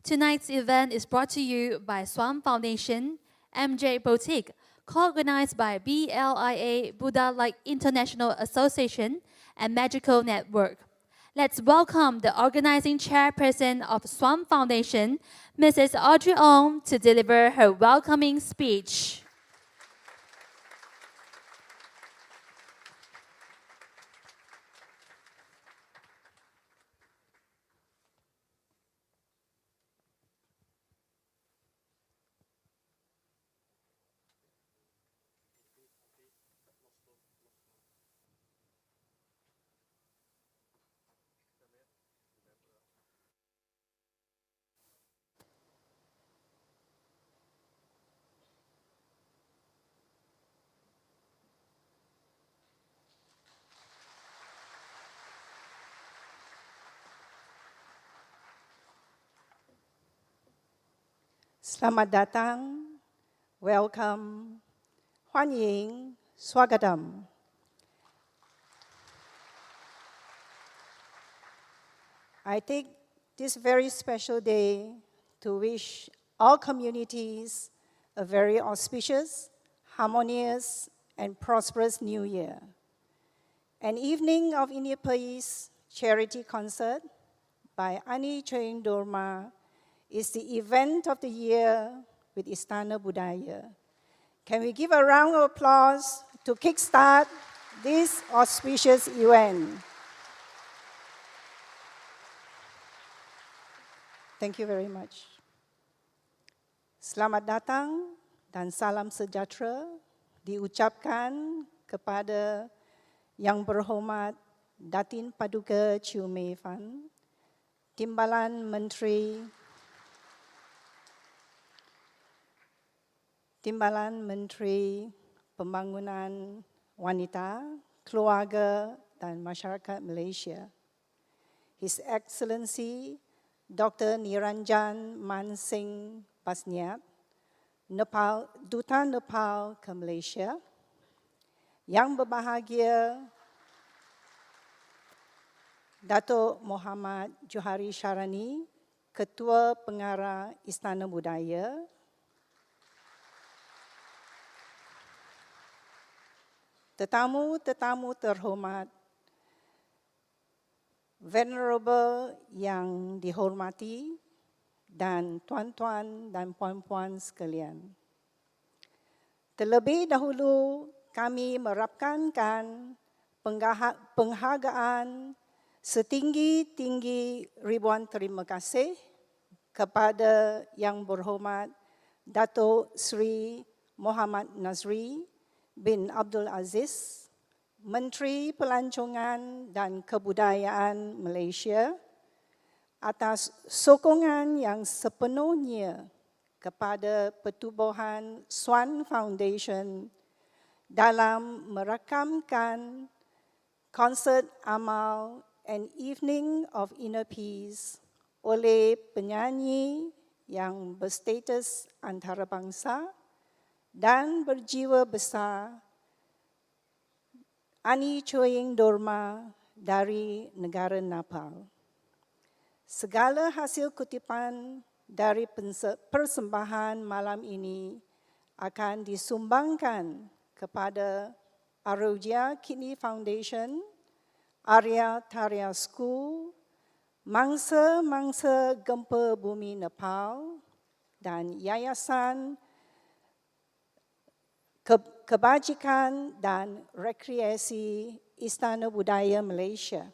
Tonight's event is brought to you by Swan Foundation, MJ Boutique, co-organized by BLIA Buddha Like International Association and Magical Network. Let's welcome the organizing chairperson of Swan Foundation, Mrs. Audrey Ong, to deliver her welcoming speech. Selamat datang, welcome, 欢迎, swagatam. I take this very special day to wish all communities a very auspicious, harmonious, and prosperous New Year. An evening of inner peace charity concert by aniChoyingDrolma is the event of the year with Istana Budaya. Can we give a round of applause to kickstart this auspicious event? Thank you very much. Selamat datang dan salam sejahtera diucapkan kepada Yang Berhormat Datin Paduka Chiu Fan, Timbalan Menteri Pembangunan Wanita, Keluarga dan Masyarakat Malaysia, His Excellency Dr. Niranjan Man Singh Basniat, Duta Nepal ke Malaysia, Yang berbahagia Datuk Muhammad Johari Sharani, Ketua Pengarah Istana Budaya, tetamu-tetamu terhormat, Venerable yang dihormati, dan tuan-tuan dan puan-puan sekalian. Terlebih dahulu, kami merapkankan penghargaan setinggi-tinggi ribuan terima kasih kepada Yang Berhormat Datuk Seri Muhammad Nazri bin Abdul Aziz, Menteri Pelancongan dan Kebudayaan Malaysia, atas sokongan yang sepenuhnya kepada Pertubuhan Swan Foundation dalam merakamkan konsert amal An Evening of Inner Peace oleh penyanyi yang berstatus antarabangsa dan berjiwa besar aniChoyingDrolma dari negara Nepal. Segala hasil kutipan dari persembahan malam ini akan disumbangkan kepada Arogia Kidney Foundation, Arya Tarya School, Mangsa-Mangsa Gempa Bumi Nepal, dan Yayasan Kebajikan dan Rekreasi Istana Budaya Malaysia.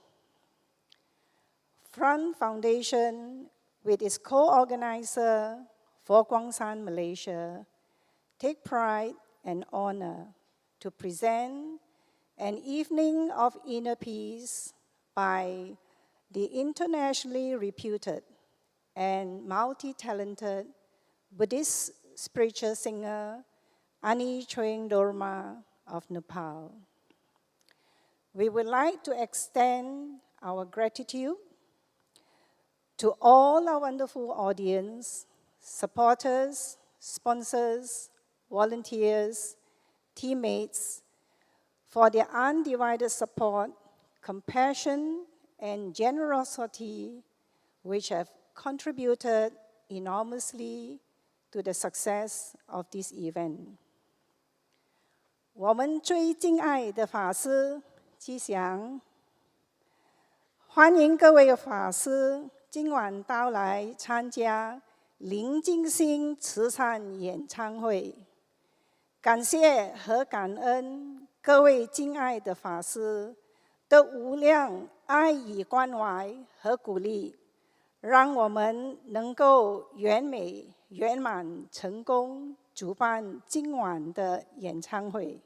Front Foundation, with its co-organizer, For Kwangsan Malaysia, take pride and honor to present an evening of inner peace by the internationally reputed and multi-talented Buddhist spiritual singer aniChoyingDrolma of Nepal. We would like to extend our gratitude to all our wonderful audience, supporters, sponsors, volunteers, teammates, for their undivided support, compassion, and generosity, which have contributed enormously to the success of this event. 我们最敬爱的法师吉祥，欢迎各位法师今晚到来参加林静心慈善演唱会。感谢和感恩各位敬爱的法师的无量爱与关怀和鼓励，让我们能够圆美圆满成功主办今晚的演唱会。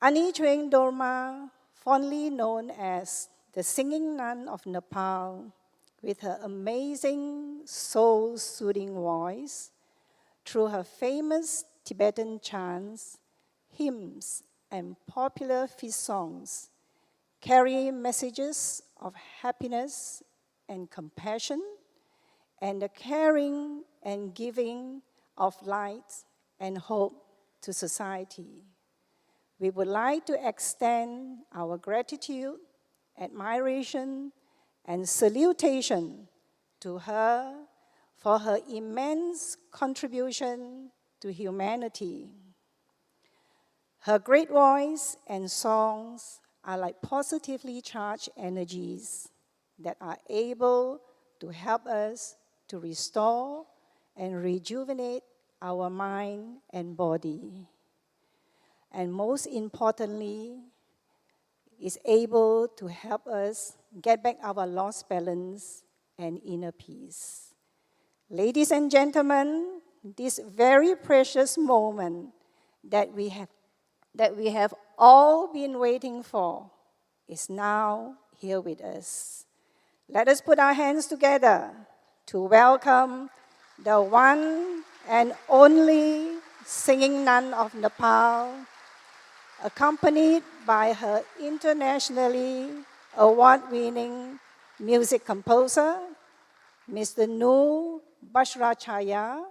aniChoyingDrolma, fondly known as the singing nun of Nepal, with her amazing soul-soothing voice, through her famous Tibetan chants, hymns, and popular feast songs, carry messages of happiness and compassion, and the caring and giving of light and hope to society. We would like to extend our gratitude, admiration, and salutation to her for her immense contribution to humanity. Her great voice and songs are like positively charged energies that are able to help us to restore and rejuvenate our mind and body. And most importantly, is able to help us get back our lost balance and inner peace. Ladies and gentlemen, this very precious moment that we have all been waiting for is now here with us. Let us put our hands together to welcome the one and only singing nun of Nepal, accompanied by her internationally award-winning music composer, Mr. Nu Bashrachaya,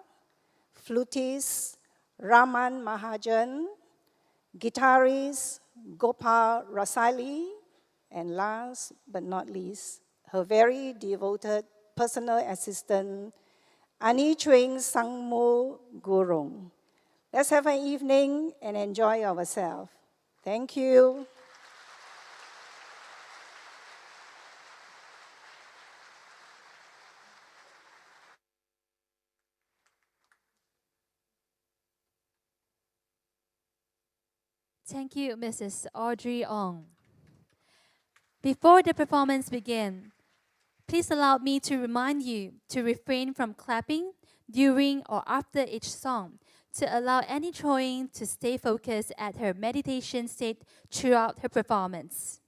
flutist Raman Mahajan, guitarist Gopal Rasali, and last but not least, her very devoted personal assistant, aniChoyingSangmu Gurung. Let's have an evening and enjoy ourselves. Thank you. Thank you, Mrs. Audrey Ong. Before the performance begins, please allow me to remind you to refrain from clapping during or after each song to allow aniChoying to stay focused at her meditation state throughout her performance.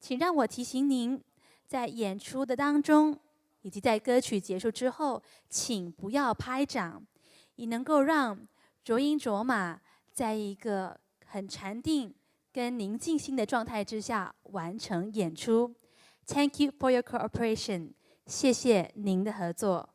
请让我提醒您，在演出的当中，以及在歌曲结束之后，请不要拍掌，以能够让着音着马在一个很禅定跟宁静心的状态之下完成演出。Thank you for your cooperation. 谢谢您的合作。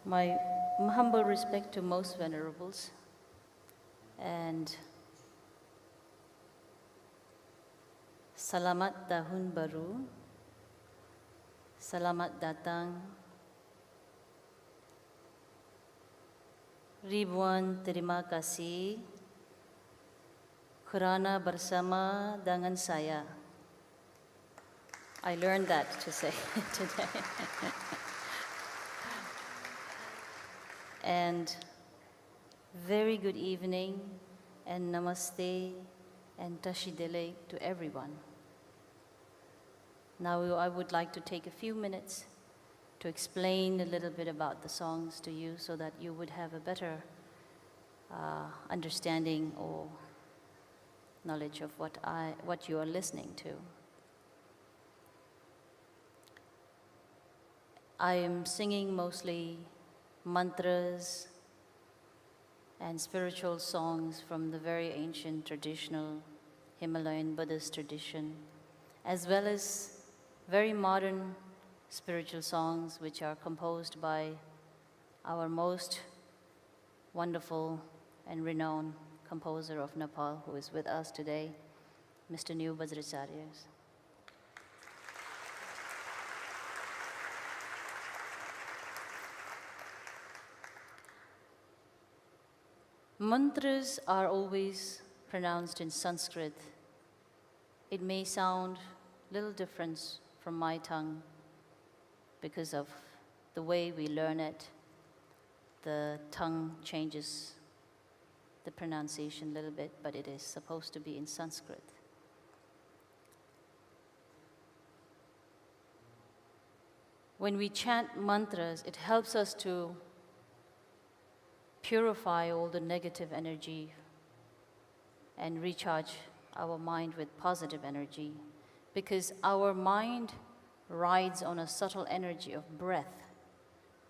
My humble respect to most venerables, and Salamat Tahun Baru, Selamat Datang, ribuan terima kasih kerana bersama dengan saya. I learned that to say today. And very good evening and namaste and tashidele to everyone. Now I would like to take a few minutes to explain a little bit about the songs to you so that you would have a better understanding or knowledge of what you are listening to. I am singing mostly mantras and spiritual songs from the very ancient traditional Himalayan Buddhist tradition, as well as very modern spiritual songs which are composed by our most wonderful and renowned composer of Nepal, who is with us today, Mr. New Vajracharya. Mantras are always pronounced in Sanskrit. It may sound a little different from my tongue because of the way we learn it. The tongue changes the pronunciation a little bit, but it is supposed to be in Sanskrit. When we chant mantras, it helps us to purify all the negative energy and recharge our mind with positive energy, because our mind rides on a subtle energy of breath,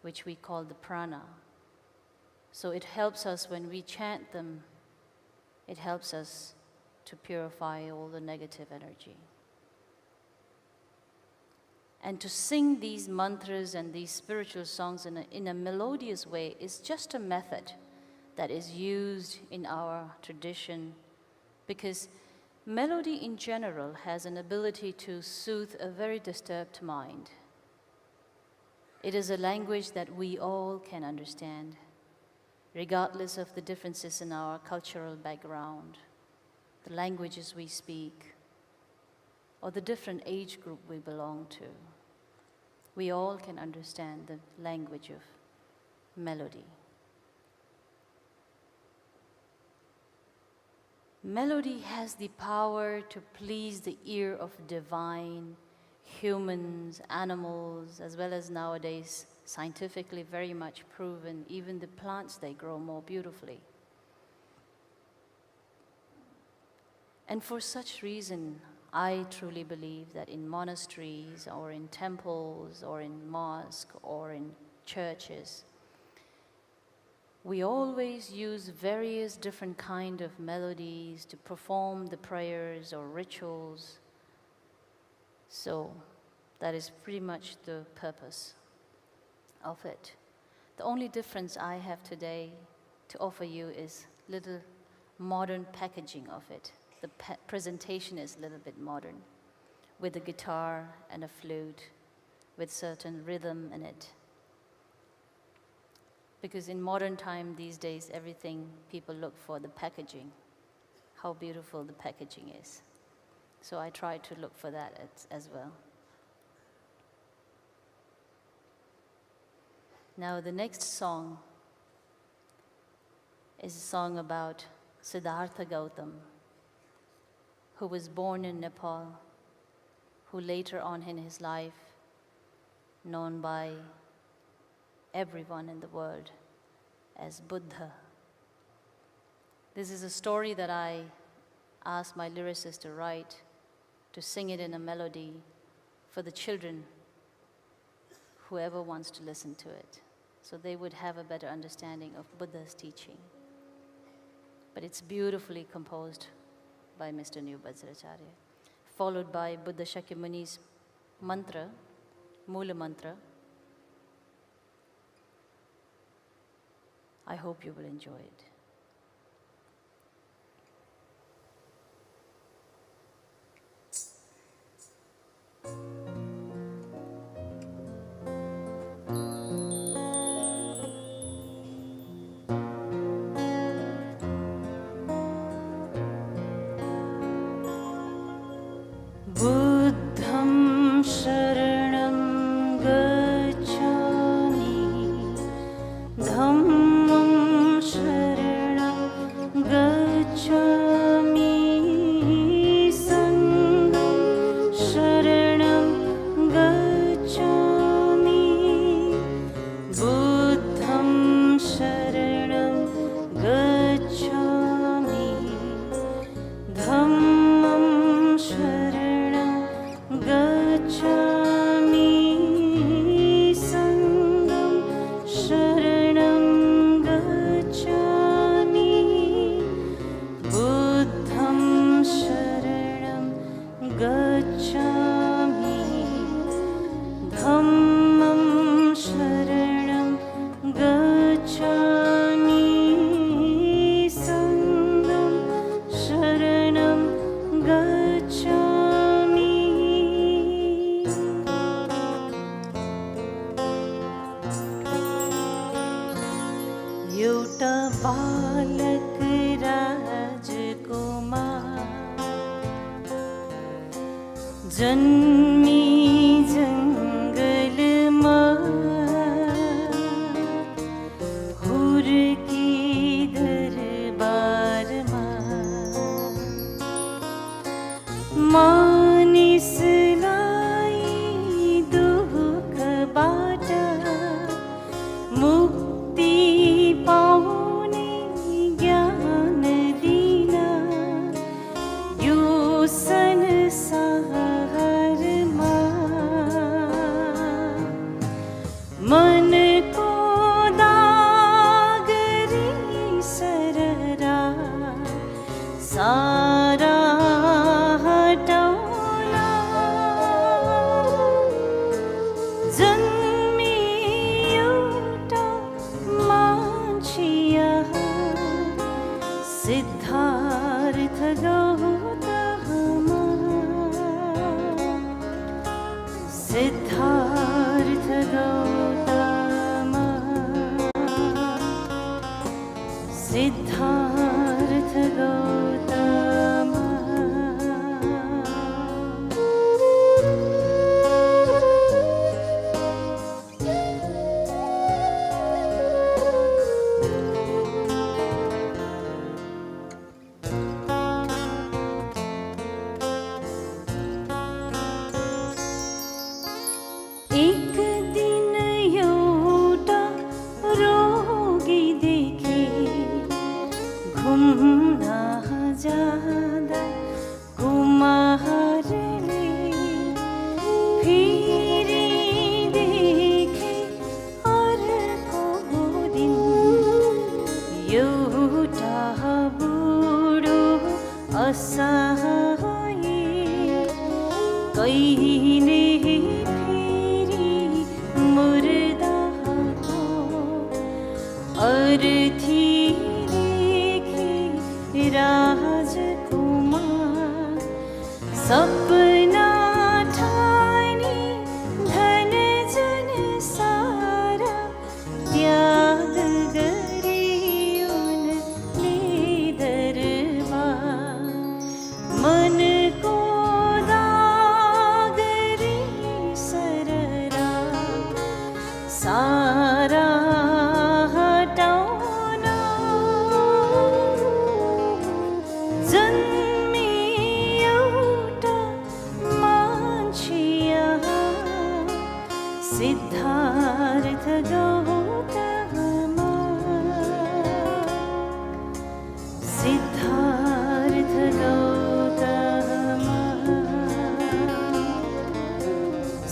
which we call the prana. So it helps us when we chant them, it helps us to purify all the negative energy. And to sing these mantras and these spiritual songs in a melodious way is just a method that is used in our tradition, because melody in general has an ability to soothe a very disturbed mind. It is a language that we all can understand, regardless of the differences in our cultural background, the languages we speak, or the different age group we belong to. We all can understand the language of melody. Melody has the power to please the ear of divine, humans, animals, as well as nowadays scientifically very much proven, even the plants, they grow more beautifully. And for such reason, I truly believe that in monasteries or in temples or in mosques or in churches, we always use various different kind of melodies to perform the prayers or rituals. So that is pretty much the purpose of it. The only difference I have today to offer you is little modern packaging of it. The presentation is a little bit modern, with a guitar and a flute, with certain rhythm in it. Because in modern time these days, everything people look for the packaging, how beautiful the packaging is. So I try to look for that as well. Now the next song is a song about Siddhartha Gautam, who was born in Nepal, who later on in his life, known by everyone in the world as Buddha. This is a story that I asked my lyricist to write, to sing it in a melody for the children, whoever wants to listen to it, so they would have a better understanding of Buddha's teaching. But it's beautifully composed by Mr. New Vajracharya, followed by Buddha Shakyamuni's mantra, Mula mantra. I hope you will enjoy it. Buddham sharanam gacchami, dhammam sharanam gacchami, sangham sharanam gacchami, buddham sharanam gacchami, dhammam sharanam gacchami, sangham sharanam gacchami, buddham sharanam gacchami, dhammam sharanam gacchami, sangham sharanam gacchami. एउटा बालक राजकुमार जन्मी जङ्गलमा हुर्की दरबारमा मानिसलाई दुःखबाट मुक्ति पाउने ज्ञान दिन यो संसारमा मनको दागरी सररा सारा हटाउला जन्मी एउटा मान्छे सिद्धार्थ गौतम सिद्धार्थ गौतम सिद्धार्थ गौतम एक दिन एउटा रोगी देखे घुम्न जाँदा कुमारले फेरि देखे अर्को दिन एउटा बुढो असहाय कहिले फेरि मुर्दाको अर्थी देखे राजकुमार सपना ठानी धन जन सारा त्याग गरी उनले दरबार मनको दागरी सररा सारा हटाउन जन्मी एउटा मान्छे Siddharth Gautam Siddharth Gautam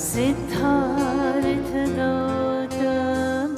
Siddharth Gautam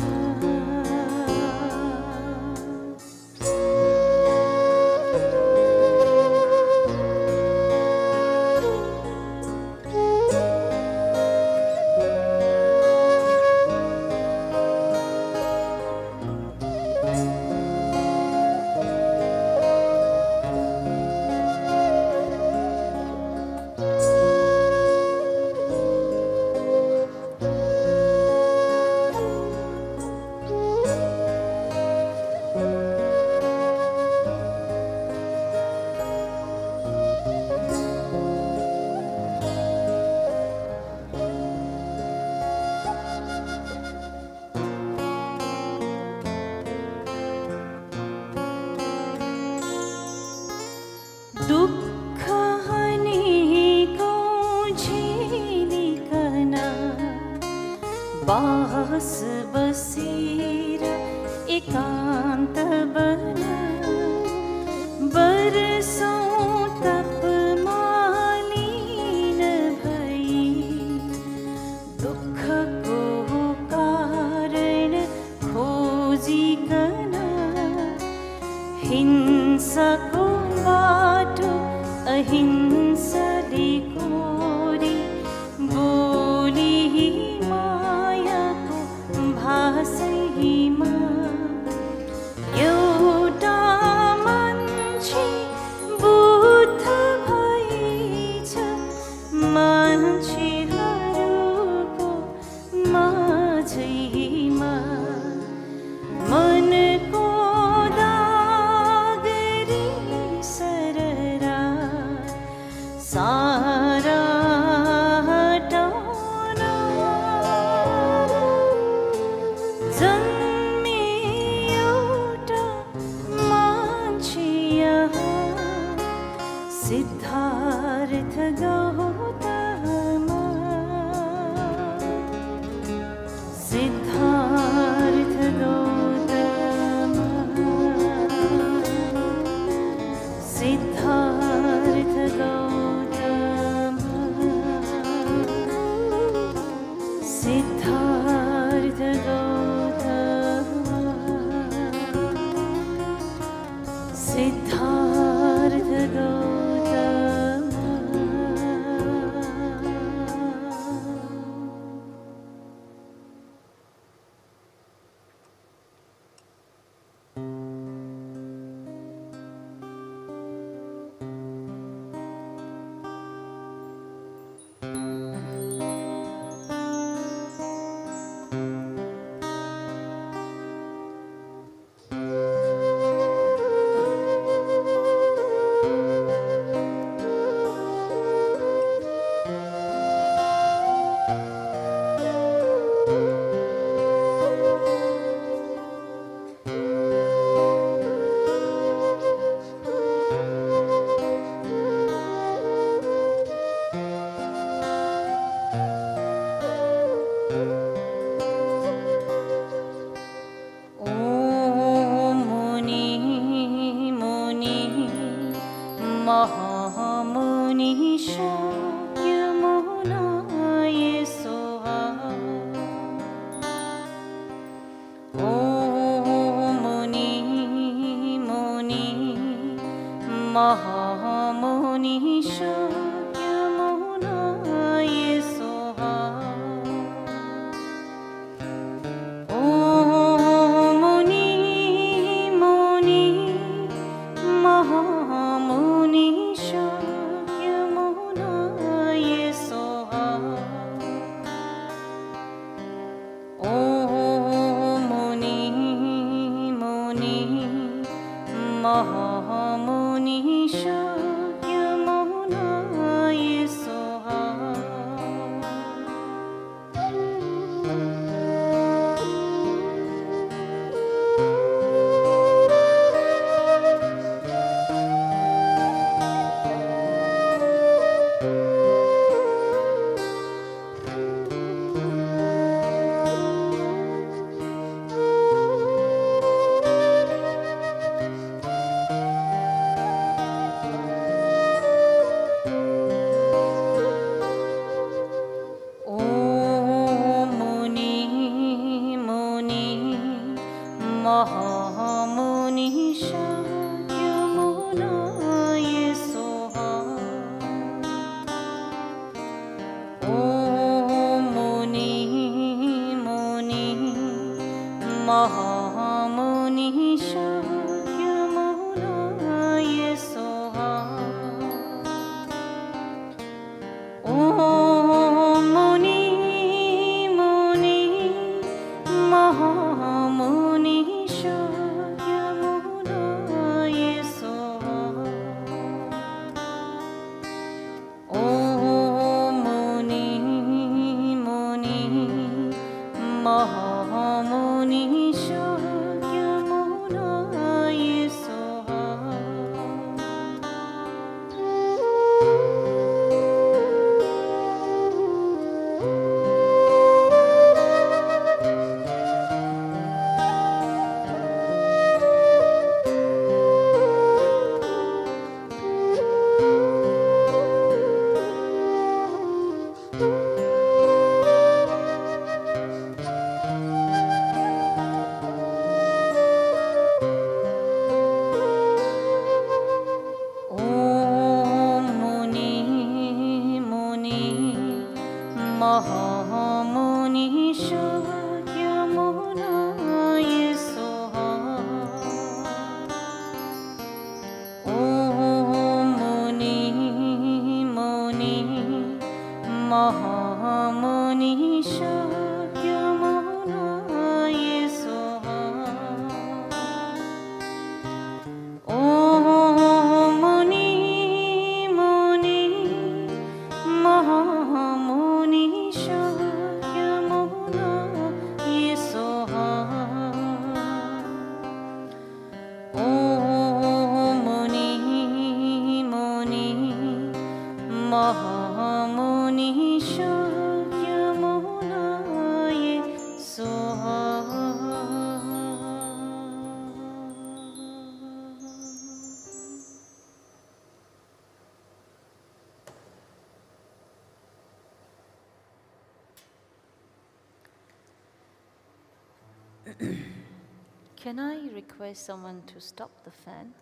Can I request someone to stop the fan?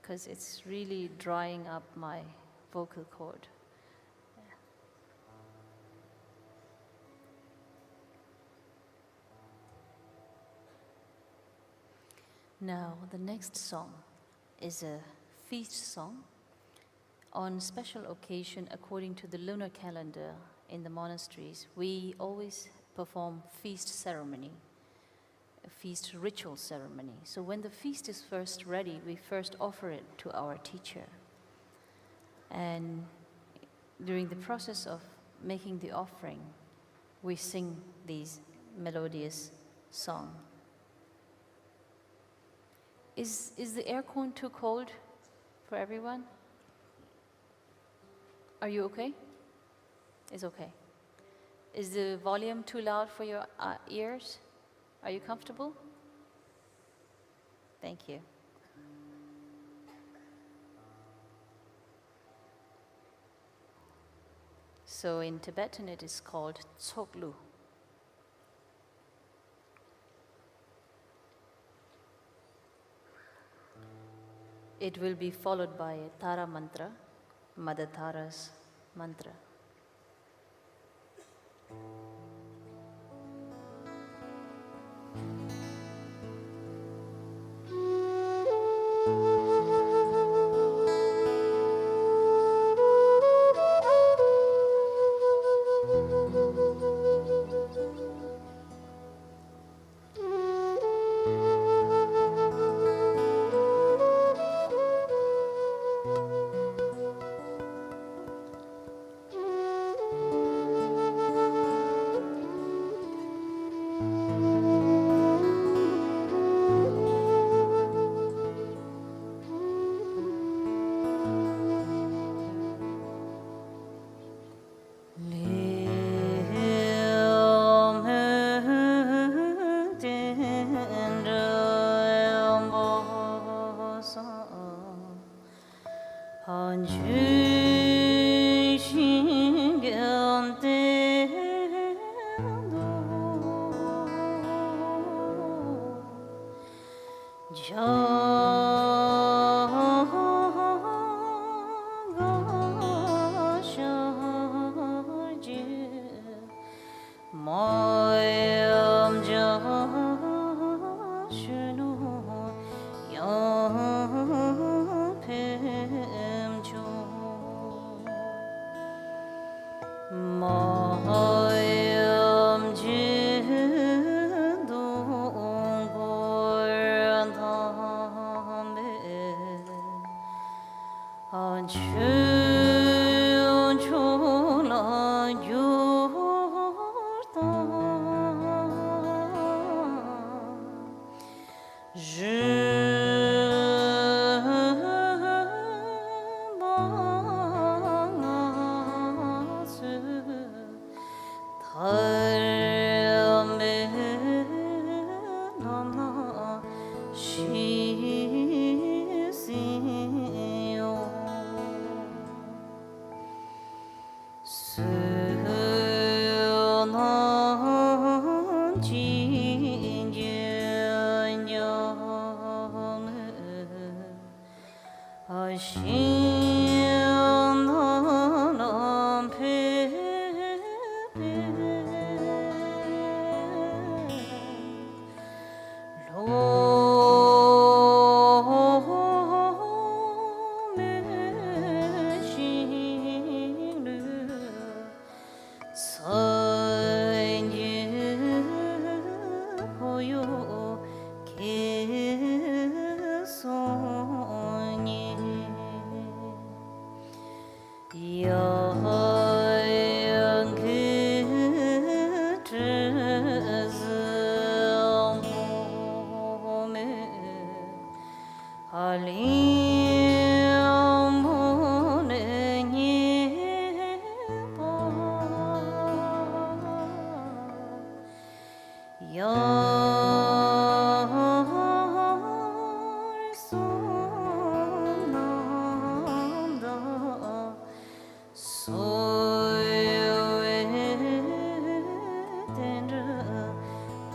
Because it's really drying up my vocal cord. Now, the next song is a feast song. On special occasion, according to the lunar calendar in the monasteries, we always perform feast ceremony, a feast ritual ceremony. So when the feast is first ready, we first offer it to our teacher. And during the process of making the offering, we sing these melodious songs. Is the aircon too cold for everyone? Are you okay? It's okay. Is the volume too loud for your ears? Are you comfortable? Thank you. So in Tibetan it is called tsoklu. It will be followed by a Tara mantra, Mother Tara's mantra.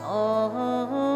Oh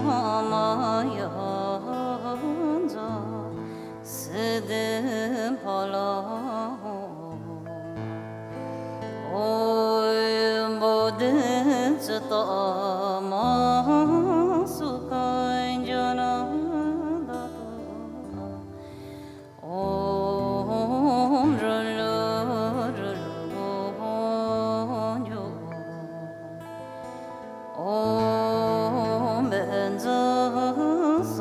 사마연자 스든 벌어 오 모든 저떠마 수간전하다도 옴 룰루룰루뇨 옴 벤저산도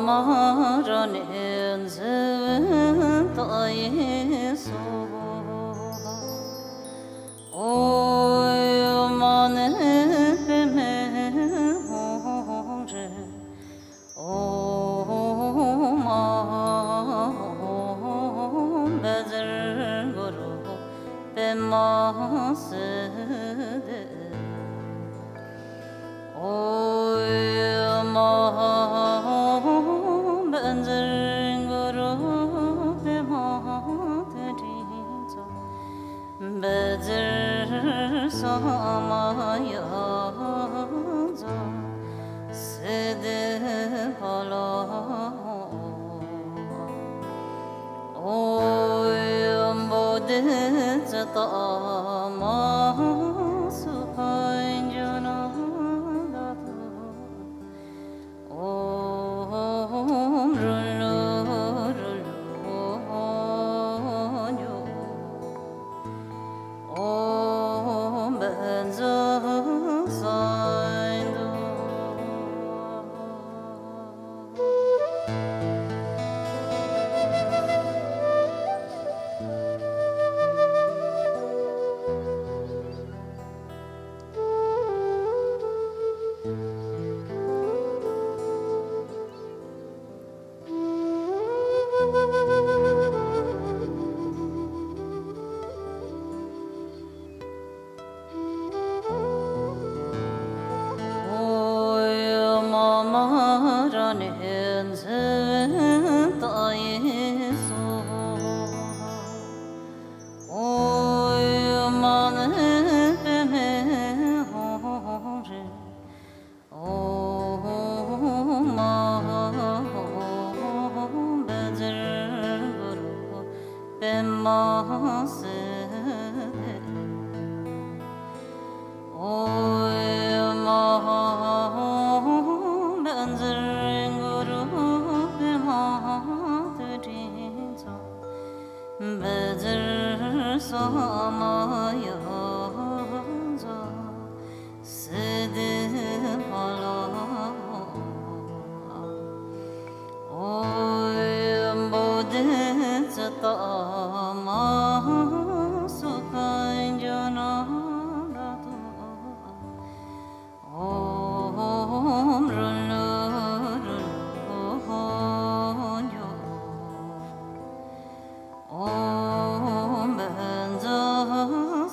마마라는 세다이소 오마네 뱀에 홍제 오마 베들고로 뱀마스데 오마 벤들고로 뱀마드리자 베들 사마연자 스드 벌어 오염보드 저떠마 수간전하다도 옴 룰루룰루뇨 옴 벤저산도 마마라는 세다이소 오마네 뱀에 홍제 오마 베들고로 뱀마스데 오마 벤들고로 뱀마드리자 베들 사마연자 스드 벌어 오염보드 저떠마 수간전하다도 옴 룰루룰루뇨 옴 벤저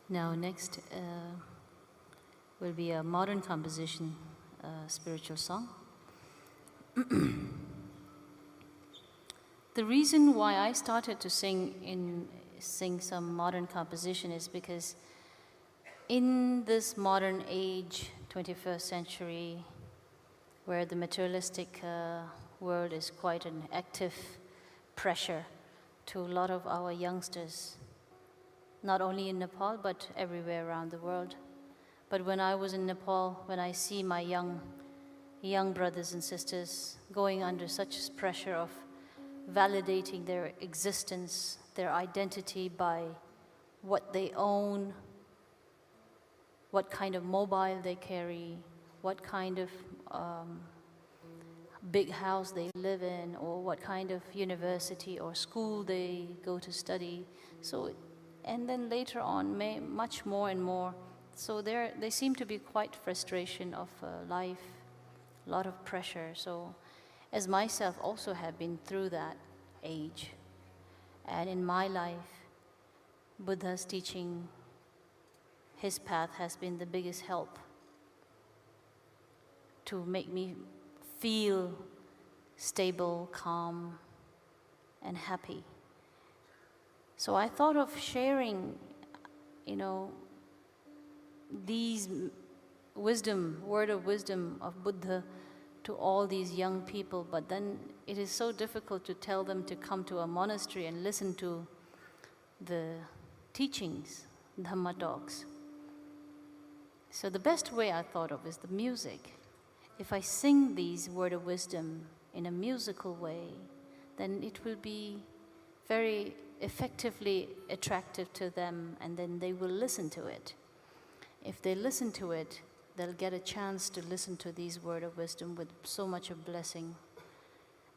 Now, next will be a modern composition, spiritual song. The reason why I started to sing some modern composition is because in this modern age, 21st century, where the materialistic world is quite an active pressure to a lot of our youngsters, not only in Nepal, but everywhere around the world. But when I was in Nepal, when I see my young brothers and sisters going under such pressure of validating their existence, their identity by what they own, what kind of mobile they carry, what kind of big house they live in, or what kind of university or school they go to study. So, and then later on, much more and more. So they seem to be quite frustration of life, a lot of pressure. So, as myself also have been through that age, and in my life, Buddha's teaching, his path has been the biggest help to make me feel stable, calm, and happy. So I thought of sharing, these word of wisdom of Buddha to all these young people, but then it is so difficult to tell them to come to a monastery and listen to the teachings, Dhamma talks. So the best way I thought of is the music. If I sing these word of wisdom in a musical way, then it will be very effectively attractive to them, and then they will listen to it. If they listen to it, they'll get a chance to listen to these word of wisdom with so much of blessing,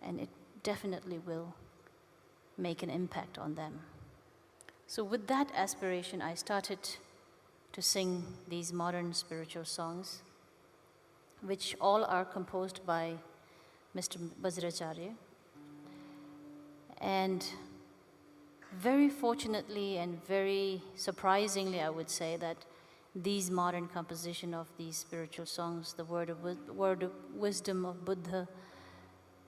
and it definitely will make an impact on them. So with that aspiration, I started to sing these modern spiritual songs, which all are composed by Mr. Vajracharya. And very fortunately and very surprisingly, I would say, that these modern composition of these spiritual songs, the word of wisdom of Buddha,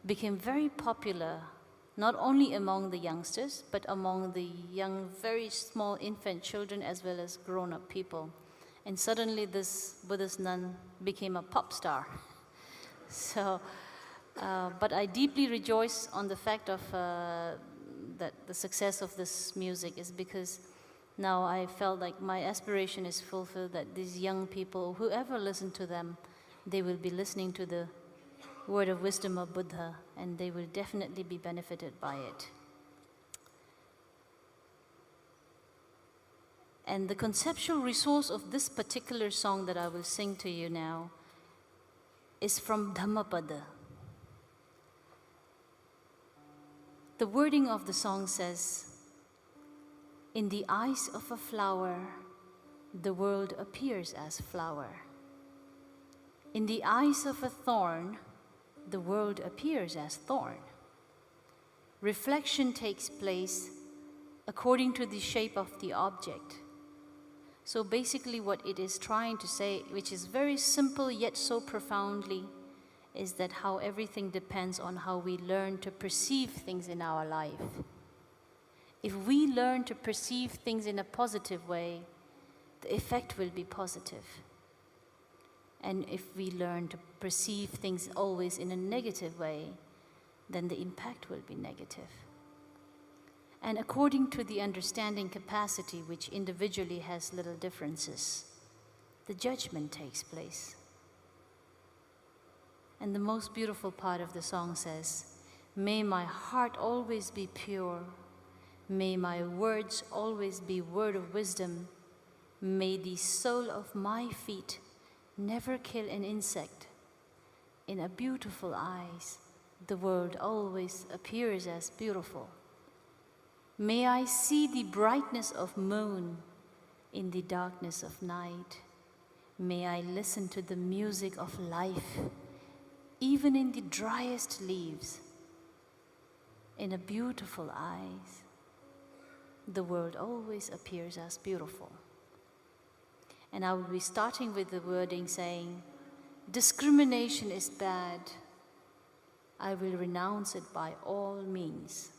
became very popular, not only among the youngsters, but among the young, very small infant children as well as grown-up people. And suddenly this Buddhist nun became a pop star. So, but I deeply rejoice on the fact of that the success of this music is because now I felt like my aspiration is fulfilled, that these young people, whoever listen to them, they will be listening to the word of wisdom of Buddha, and they will definitely be benefited by it. And the conceptual resource of this particular song that I will sing to you now is from Dhammapada. The wording of the song says, "In the eyes of a flower, the world appears as flower. In the eyes of a thorn, the world appears as thorn. Reflection takes place according to the shape of the object." So basically what it is trying to say, which is very simple yet so profoundly, is that how everything depends on how we learn to perceive things in our life. If we learn to perceive things in a positive way, the effect will be positive. And if we learn to perceive things always in a negative way, then the impact will be negative. And according to the understanding capacity, which individually has little differences, the judgment takes place. And the most beautiful part of the song says, "May my heart always be pure. May my words always be word of wisdom. May the sole of my feet never kill an insect. In a beautiful eyes, the world always appears as beautiful. May I see the brightness of moon in the darkness of night. May I listen to the music of life, even in the driest leaves. In a beautiful eyes, the world always appears as beautiful." And I will be starting with the wording saying, "Discrimination is bad. I will renounce it by all means.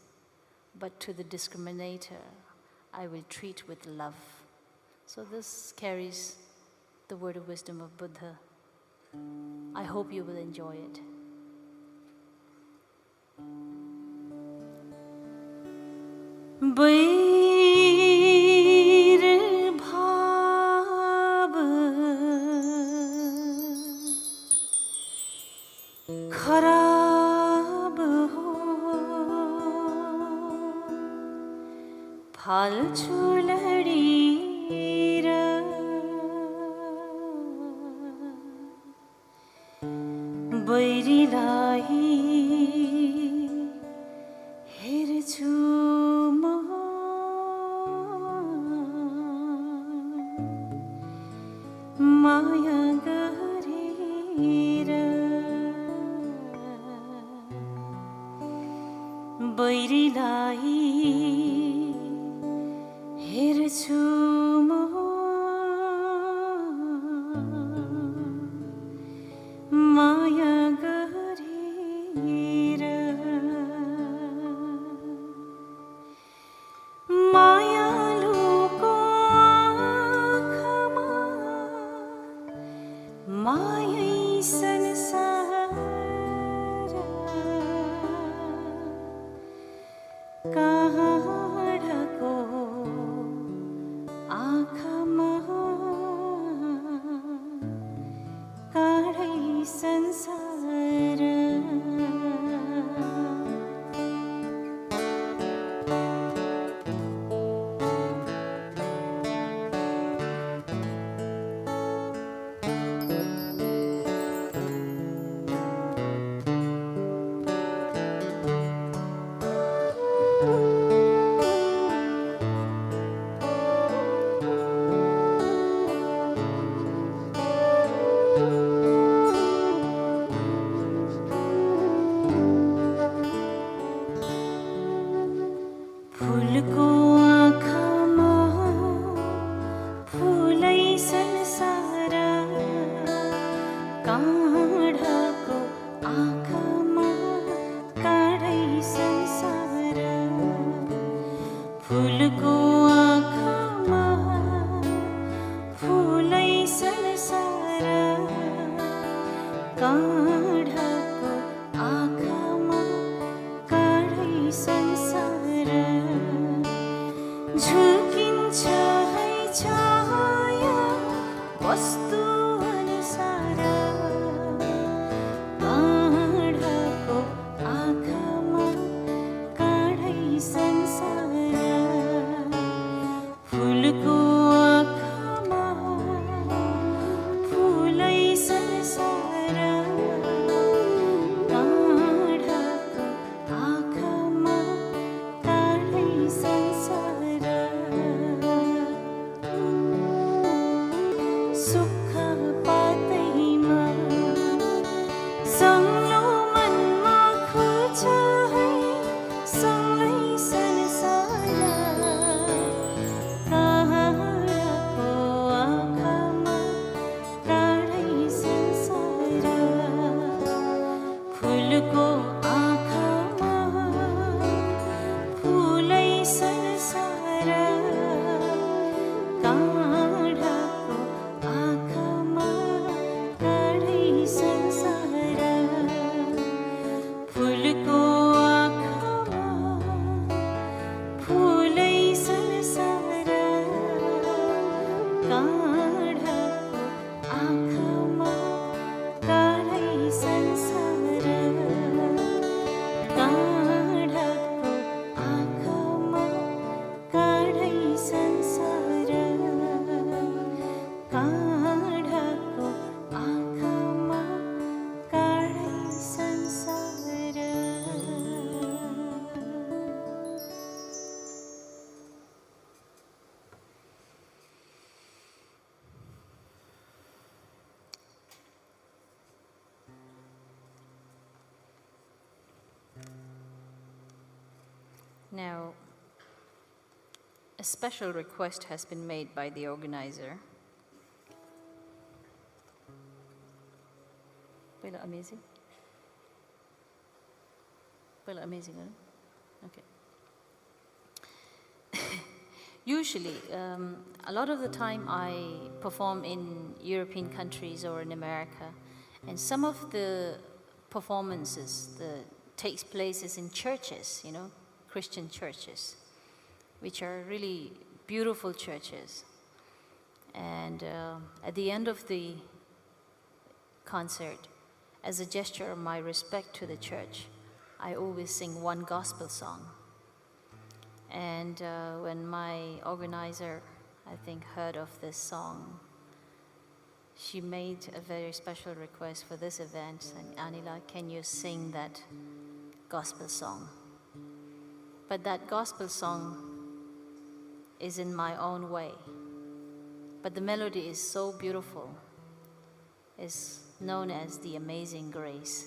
But to the discriminator, I will treat with love." So this carries the word of wisdom of Buddha I hope you will enjoy it. बैर भाव खराब हो फाल्छु लडीर बैरीलाई हेर्छु म माया गरेर बैरीलाई हेर्छु म माया गरेर मायालुको आँखामा मायै संसार काँढको आँखामा काँढै संसार फुलको आँखामा फुलै संसार काँढको आँखामा काँढै संसार फुलको आँखामा फुलै संसार काँढको आँखामा काँढै संसार झुकिन्छ है छाया वस्तु अनुसार काँढको आँखामा काँढै संसार फुलको आँखामा फुलै संसार काँढको आँखामा काँढै संसार सुख पातैमा संलो मनमा खोज्छ है सँगै संसार काँढको आँखामा काँढै संसार फुलको आँखामा फुलै संसार काँढको आँखामा काँढै संसार फुलको आँखामा फुलै संसार काँढको आँखामा काँढै संसार काँढको आँखामा काँढै संसार काँढको आँखामा काँढै संसार Now, a special request has been made by the organizer. पहिला amazing? पहिला amazing, right? Okay. Usually, a lot of the time I perform in European countries or in America, And some of the performances that takes places in churches, you know, Christian churches, which are really beautiful churches. And at the end of the concert, as a gesture of my respect to the church, I always sing one gospel song. And when my organizer, I think, heard of this song, she made a very special request for this event, and Anila, can you sing that gospel song? But that gospel song is in my own way. But the melody is so beautiful. It's known as the Amazing Grace.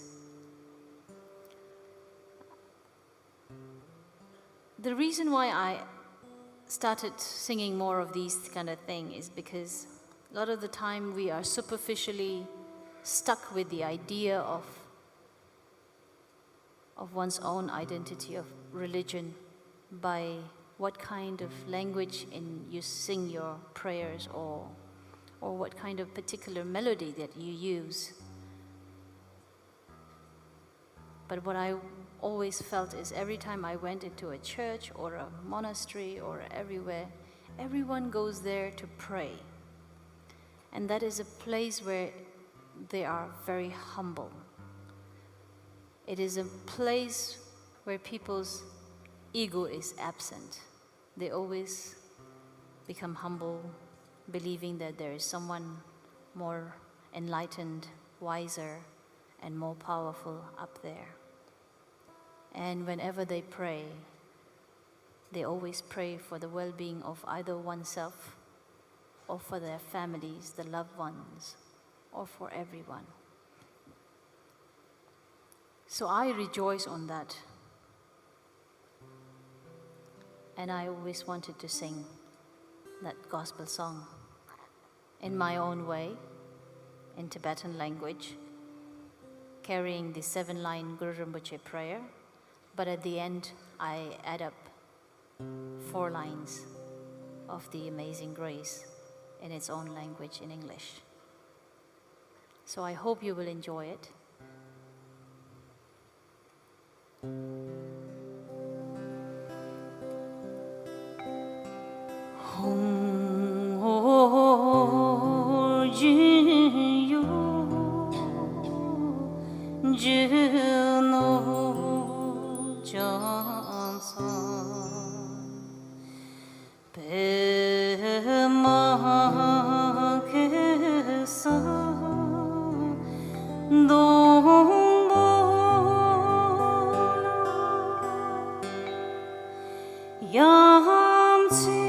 The reason why I started singing more of these kind of thing is because a lot of the time we are superficially stuck with the idea of one's own identity of religion by what kind of language you sing your prayers, or what kind of particular melody that you use. But what I always felt is every time I went into a church or a monastery or everywhere, everyone goes there to pray. And that is a place where they are very humble. It is a place where people's ego is absent. They always become humble, believing that there is someone more enlightened, wiser, and more powerful up there. And whenever they pray, they always pray for the well-being of either oneself or for their families, the loved ones, or for everyone. So I rejoice on that. And I always wanted to sing that gospel song in my own way, in Tibetan language, carrying the 7-line Guru Rinpoche prayer, but at the end I add up 4 lines of the Amazing Grace in its own language, in English. So I hope you will enjoy it. Hong ho jin yo jin no chan san pe ma ke sa dong bo yam chi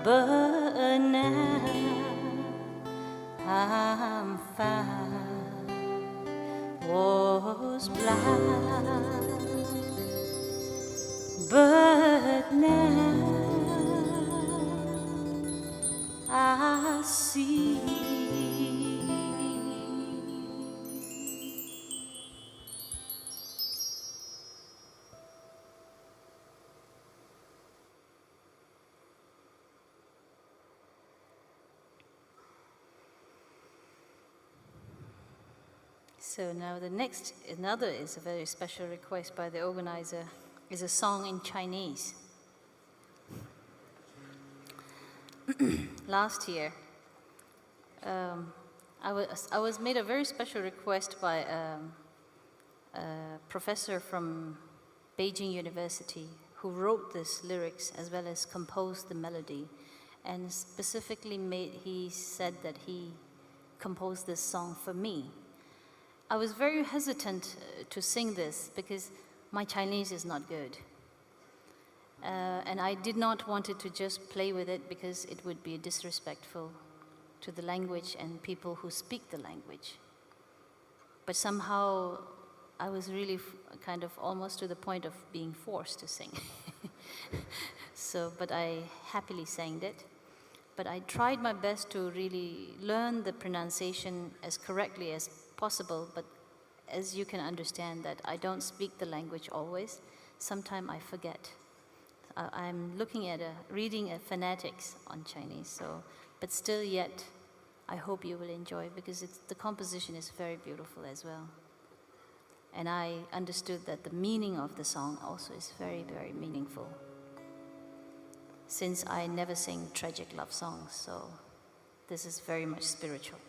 but now I'm found, was blind, but now I see. So now another is a very special request by the organizer, is a song in Chinese. Last year, I was made a very special request by a professor from Beijing University who wrote these lyrics as well as composed the melody, and specifically he said that he composed this song for me. I was very hesitant to sing this because my Chinese is not good. And I did not want to just play with it because it would be disrespectful to the language and people who speak the language. But somehow I was really kind of almost to the point of being forced to sing. But I happily sang it. But I tried my best to really learn the pronunciation as correctly as possible, but as you can understand that I don't speak the language always, sometimes I forget. I'm reading a phonetics on Chinese, but still yet, I hope you will enjoy because the composition is very beautiful as well. And I understood that the meaning of the song also is very, very meaningful. Since I never sing tragic love songs, so this is very much spiritual.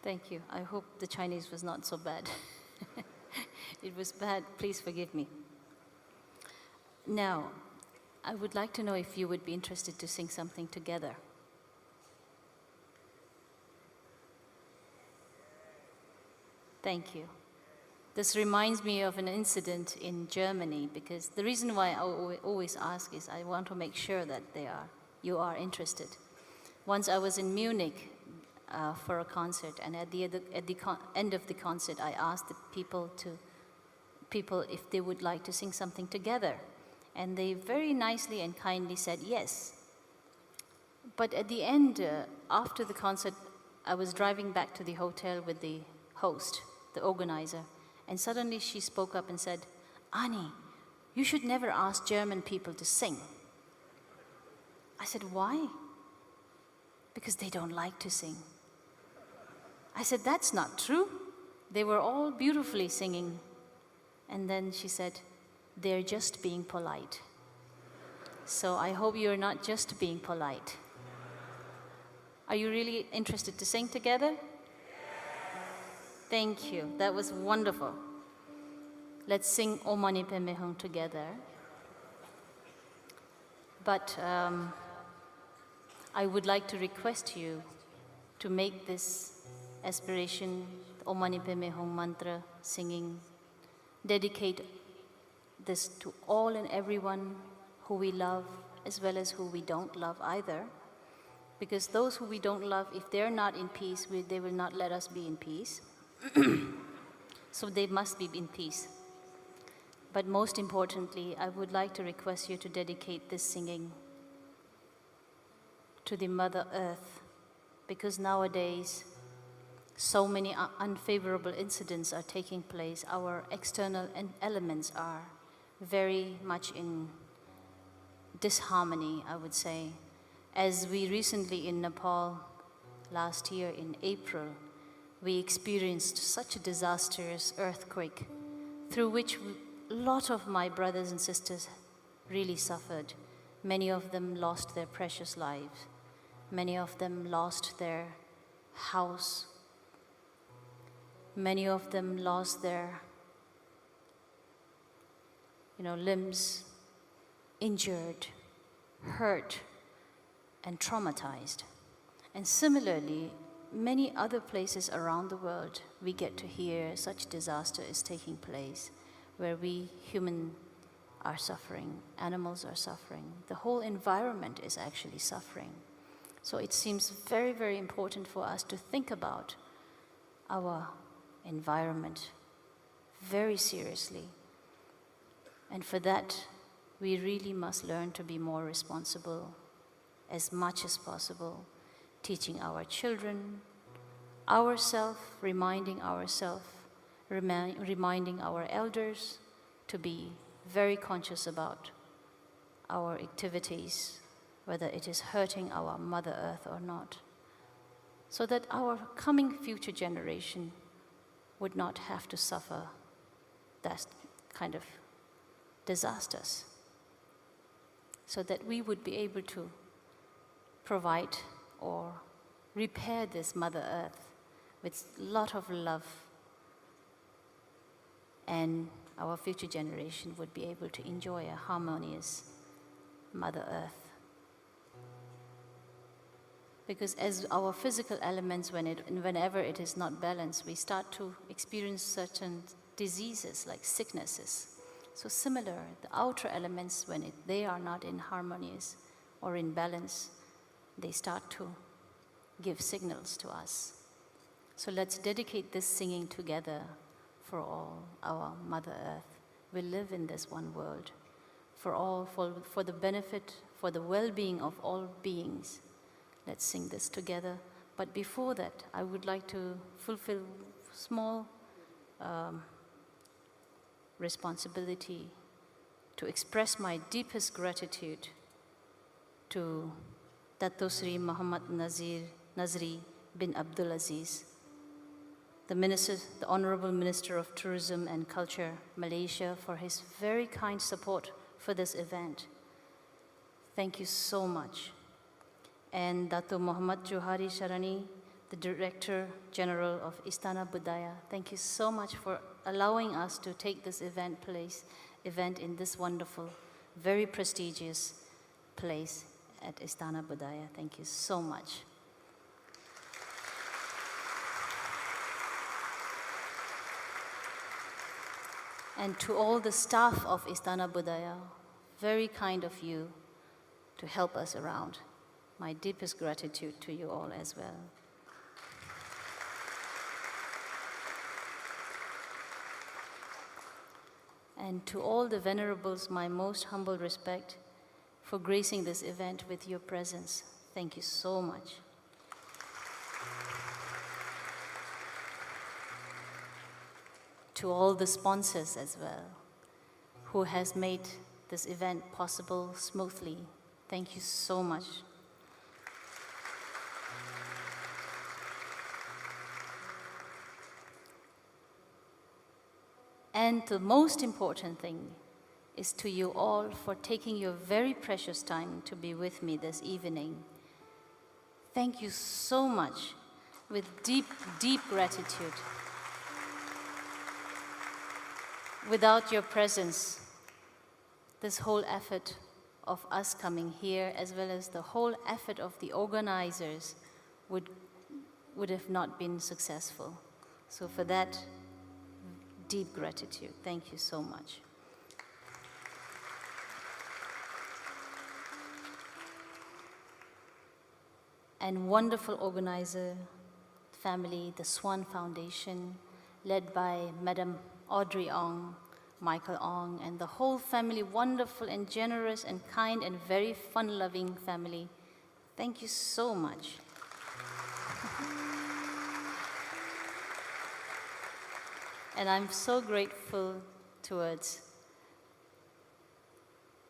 Thank you. I hope the Chinese was not so bad. It was bad. Please forgive me. Now, I would like to know if you would be interested to sing something together. Thank you. This reminds me of an incident in Germany, because the reason why I always ask is I want to make sure that you are interested. Once I was in Munich for a concert, and at the end of the concert, I asked the people if they would like to sing something together. And they very nicely and kindly said yes. But at the end, after the concert, I was driving back to the hotel with the host, the organizer, and suddenly she spoke up and said, "Ani, you should never ask German people to sing." I said, "Why?" "Because they don't like to sing." I said, "That's not true. They were all beautifully singing." And then she said, "They're just being polite." So I hope you're not just being polite. Are you really interested to sing together? Thank you. That was wonderful. Let's sing O Mani Padme Hum together. But I would like to request you to make this aspiration, O Mani Padme Hum mantra singing, dedicate this to all and everyone who we love, as well as who we don't love either. Because those who we don't love, if they're not in peace, they will not let us be in peace. So they must be in peace. But most importantly, I would like to request you to dedicate this singing to the Mother Earth, because nowadays so many unfavorable incidents are taking place. Our external elements are very much in disharmony, I would say. As we recently in Nepal, last year in April, we experienced such a disastrous earthquake through which a lot of my brothers and sisters really suffered. Many of them lost their precious lives. Many of them lost their house. Many of them lost their limbs, injured, hurt, and traumatized. And similarly, many other places around the world, we get to hear such disaster is taking place, where we humans are suffering, animals are suffering, the whole environment is actually suffering. So it seems very, very important for us to think about our environment very seriously. And for that, we really must learn to be more responsible as much as possible, teaching our children, ourselves, reminding ourselves, reminding our elders to be very conscious about our activities, whether it is hurting our Mother Earth or not, so that our coming future generation would not have to suffer that kind of disasters, so that we would be able to provide or repair this Mother Earth with a lot of love, and our future generation would be able to enjoy a harmonious Mother Earth. Because as our physical elements, whenever it is not balanced, we start to experience certain diseases like sicknesses. So similar, the outer elements, when they are not in harmonious or in balance, they start to give signals to us. So let's dedicate this singing together for all our Mother Earth. We live in this one world, for the benefit, for the well-being of all beings. Let's sing this together. But before that, I would like to fulfill small responsibility to express my deepest gratitude to Dato Sri Muhammad Nazri bin Abdul Aziz, the Honorable Minister of Tourism and Culture, Malaysia, for his very kind support for this event. Thank you so much. And Dato Muhammad Johari Sharani, the the Director General of Istana Budaya. Thank you so much for allowing us to take this event in this wonderful, very prestigious place at Istana Budaya. Thank you so much. And to all the staff of Istana Budaya, very kind of you to help us around. My deepest gratitude to you all as well. And to all the venerables, my most humble respect for gracing this event with your presence. Thank you so much. To all the sponsors as well, who has made this event possible smoothly. Thank you so much. And the most important thing is to you all for taking your very precious time to be with me this evening. Thank you so much, with deep, deep gratitude. Without your presence, this whole effort of us coming here, as well as the whole effort of the organizers, would have not been successful. So for that, deep gratitude. Thank you so much. And wonderful organizer family, the Swan Foundation, led by Madam Audrey Ong, Michael Ong, and the whole family, wonderful and generous and kind and very fun-loving family. Thank you so much. And I'm so grateful towards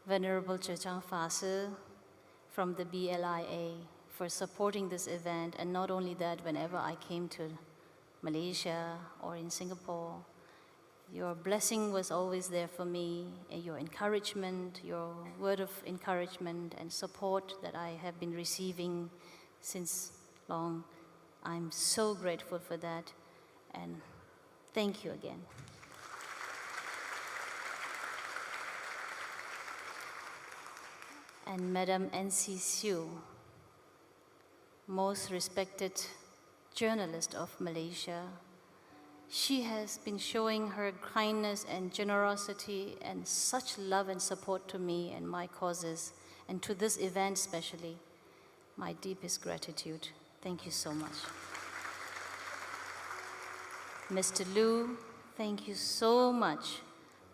Venerable Chechang Fase from the BLIA for supporting this event. And not only that, whenever I came to Malaysia or in Singapore, your blessing was always there for me, and your encouragement, your word of encouragement and support that I have been receiving since long. I'm so grateful for that, and thank you again. And Madam N.C. Siu, most respected journalist of Malaysia, she has been showing her kindness and generosity and such love and support to me and my causes, and to this event especially. My deepest gratitude. Thank you so much. Mr. Liu, thank you so much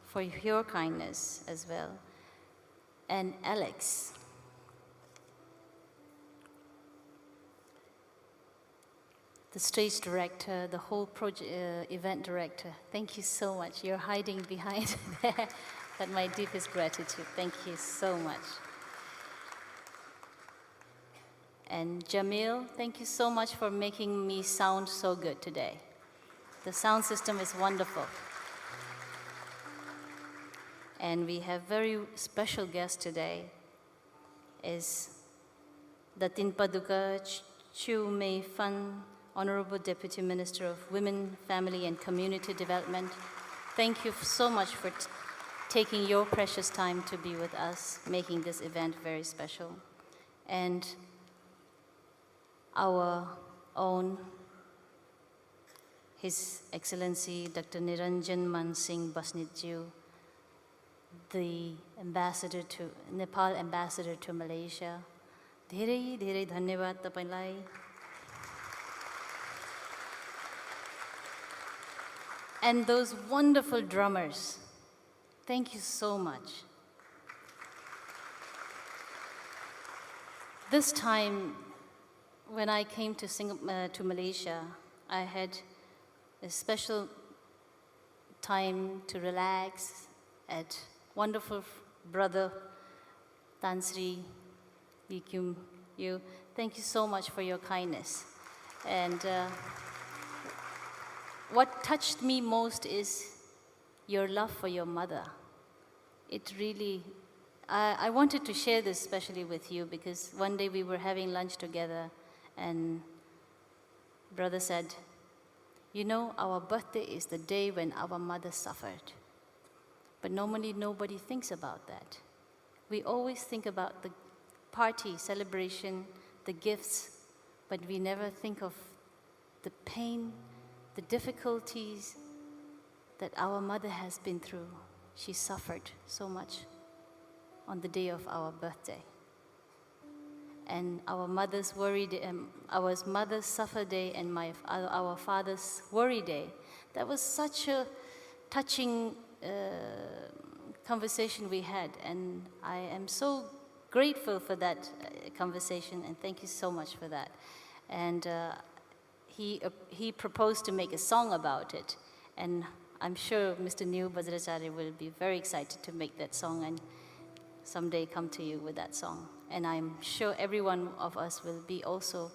for your kindness as well. And Alex, the stage director, the whole event director, thank you so much. You're hiding behind there, but my deepest gratitude. Thank you so much. And Jamil, thank you so much for making me sound so good today. The sound system is wonderful. And we have very special guest today, is Datin Paduka Chu Mei Fan, Honorable Deputy Minister of Women, Family and Community Development. Thank you so much for taking your precious time to be with us, making this event very special. And our own, His Excellency Dr. Niranjan Man Singh Basnitju, the ambassador to Nepal ambassador to Malaysia. धेरै धेरै धन्यवाद तपाईलाई. And those wonderful drummers, thank you so much. This time, when I came to Malaysia, I had a special time to relax at wonderful brother Tan Sri Likum Yu. Thank you so much for your kindness. And what touched me most is your love for your mother. It really, I wanted to share this especially with you because one day we were having lunch together and brother said, "You know, our birthday is the day when our mother suffered." But normally nobody thinks about that. We always think about the party, celebration, the gifts, but we never think of the pain, the difficulties that our mother has been through. She suffered so much on the day of our birthday. And our mother's worry day, our mother's suffer day and our father's worry day, that was such a touching conversation we had. And I am so grateful for that conversation, and thank you so much for that. And he proposed to make a song about it, and I'm sure Mr. New Bajracharya will be very excited to make that song and someday come to you with that song. And I'm sure every one of us will be also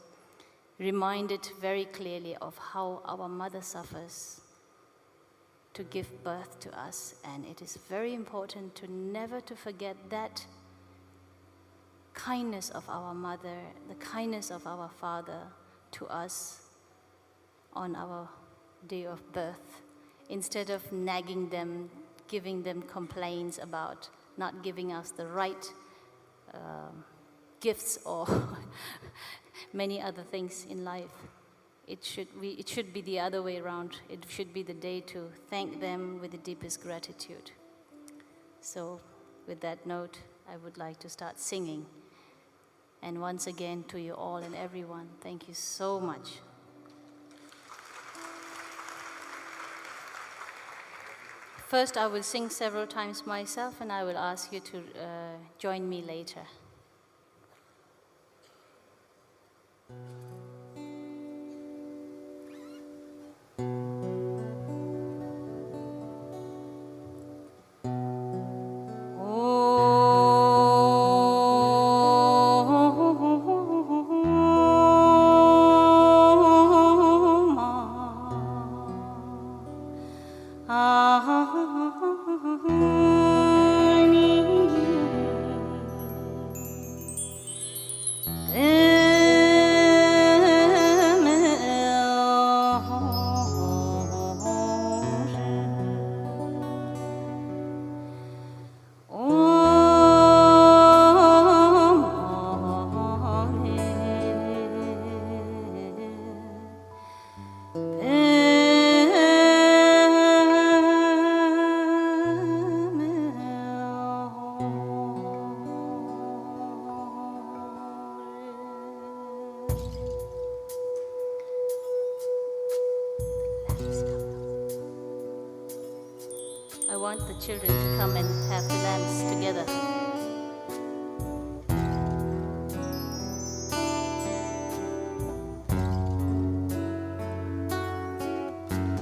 reminded very clearly of how our mother suffers to give birth to us. And it is very important to never to forget that kindness of our mother, the kindness of our father to us on our day of birth, instead of nagging them, giving them complaints about not giving us the right gifts or many other things in life. It should be the other way around. It should be the day to thank them with the deepest gratitude. So with that note, I would like to start singing. And once again, to you all and everyone, thank you so much. First, I will sing several times myself, and I will ask you to join me later. I want the children to come and have the lamps together.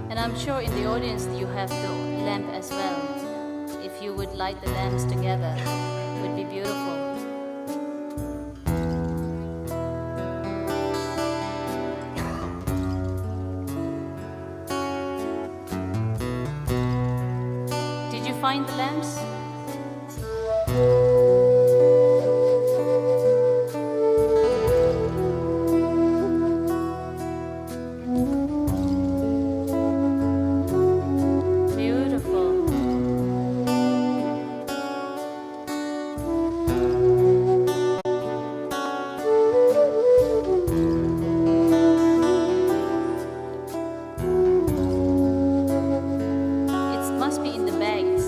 And I'm sure in the audience you have the lamp as well. If you would light the lamps together, it would be beautiful. Did you find the lamps? Beautiful. It must be in the bags.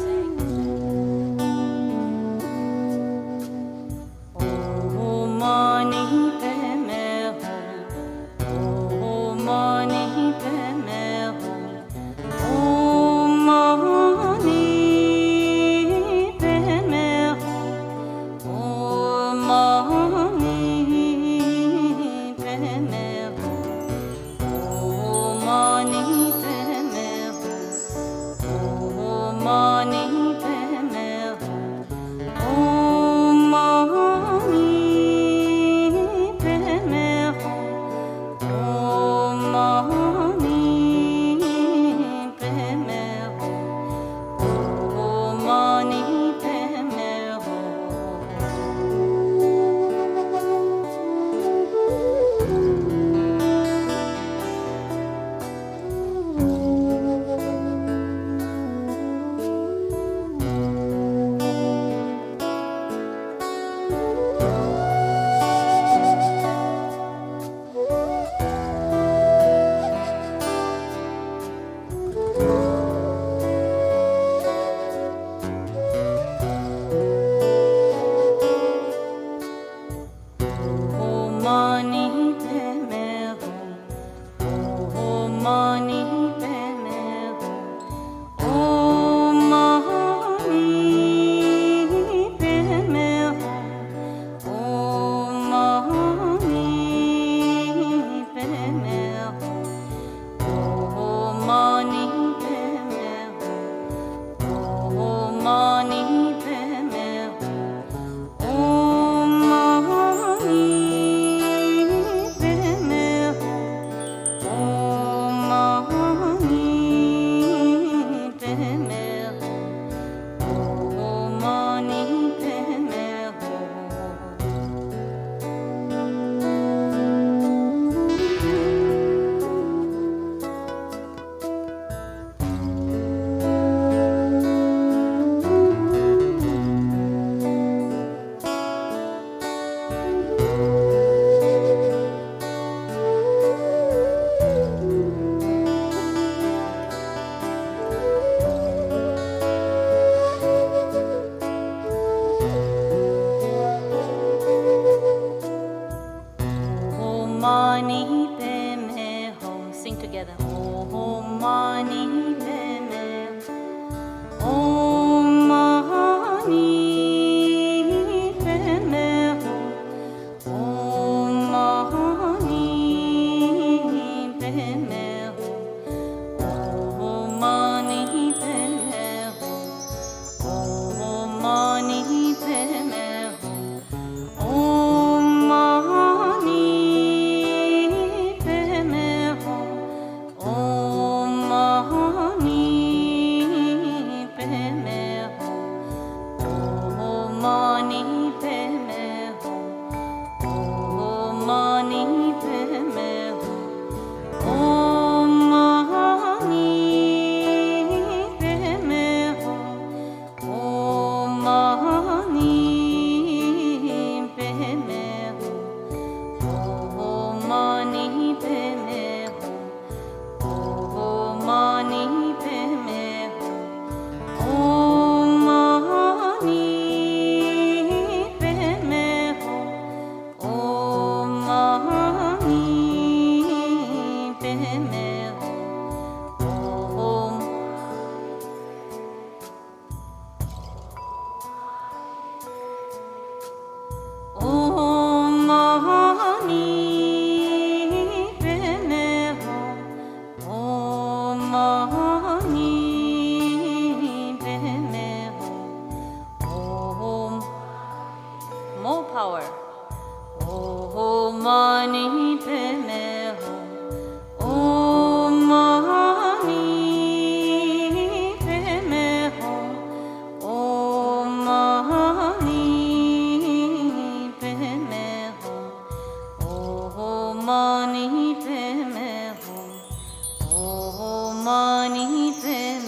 प्रेम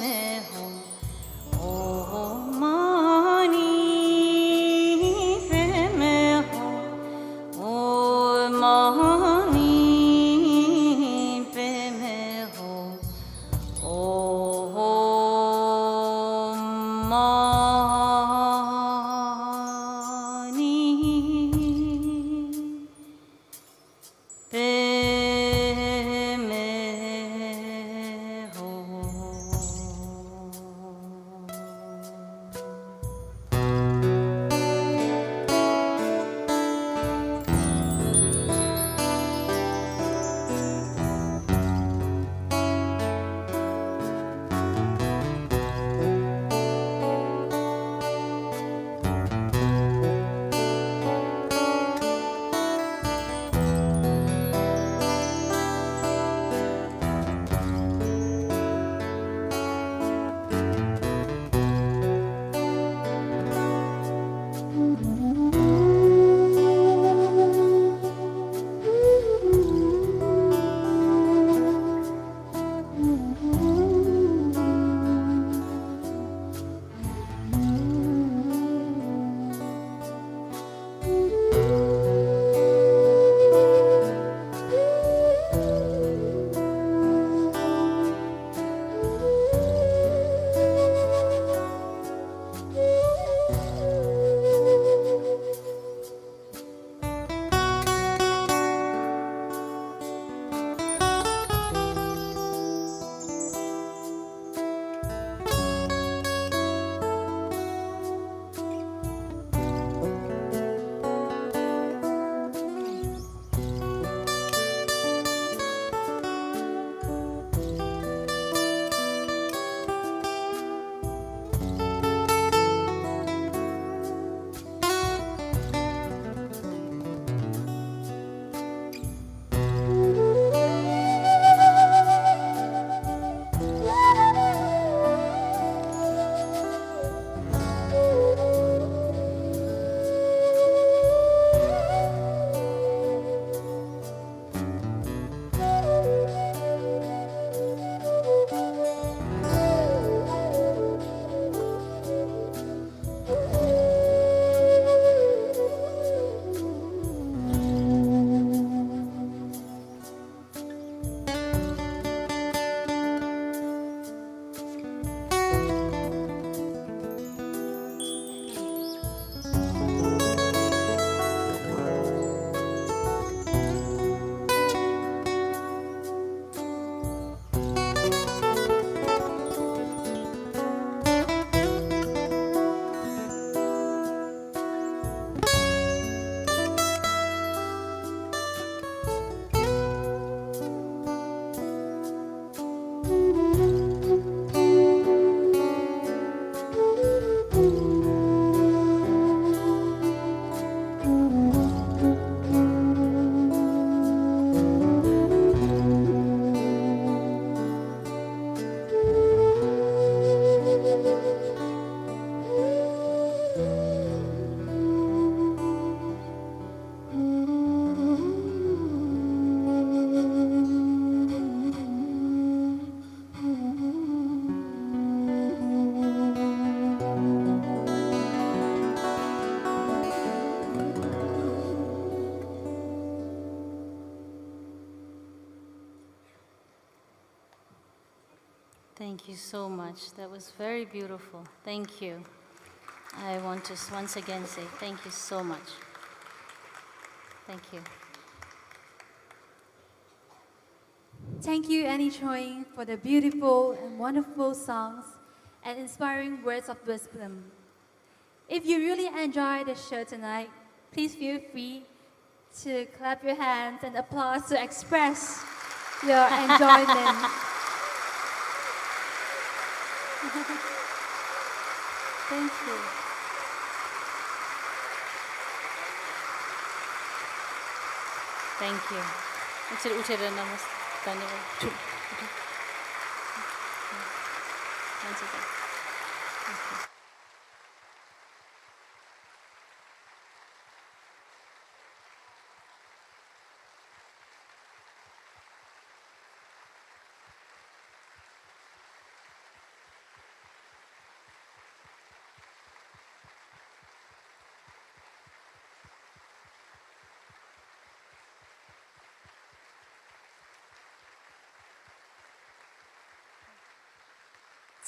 हो ओ मानी प्रेम हो ओ मानी प्रेम हो ओ मानी प्रेम हो Thank you so much. That was very beautiful. Thank you. I want to once again say thank you so much. Thank you. Thank you, aniChoying, for the beautiful and wonderful songs and inspiring words of wisdom. If you really enjoyed the show tonight, please feel free to clap your hands and applause to express your enjoyment. Thank you. Thank you. Once again.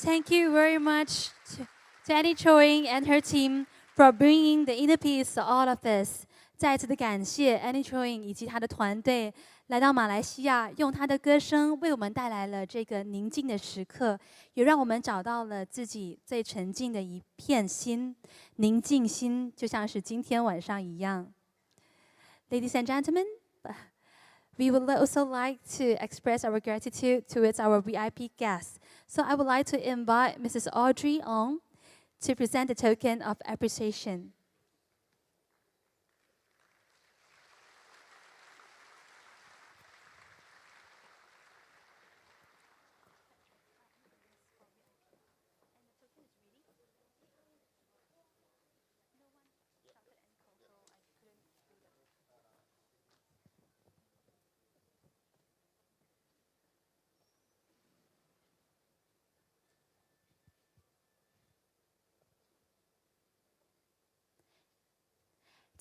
Thank you very much to aniChoying and her team for bringing the inner peace to all of us. 再次的感谢 aniChoying 以及他的团队来到马来西亚，用他的歌声为我们带来了这个宁静的时刻，也让我们找到了自己最沉静的一片心，宁静心，就像是今天晚上一样。Ladies and gentlemen, we would also like to express our gratitude towards our VIP guests. So I would like to invite Mrs. Audrey Ong to present the token of appreciation.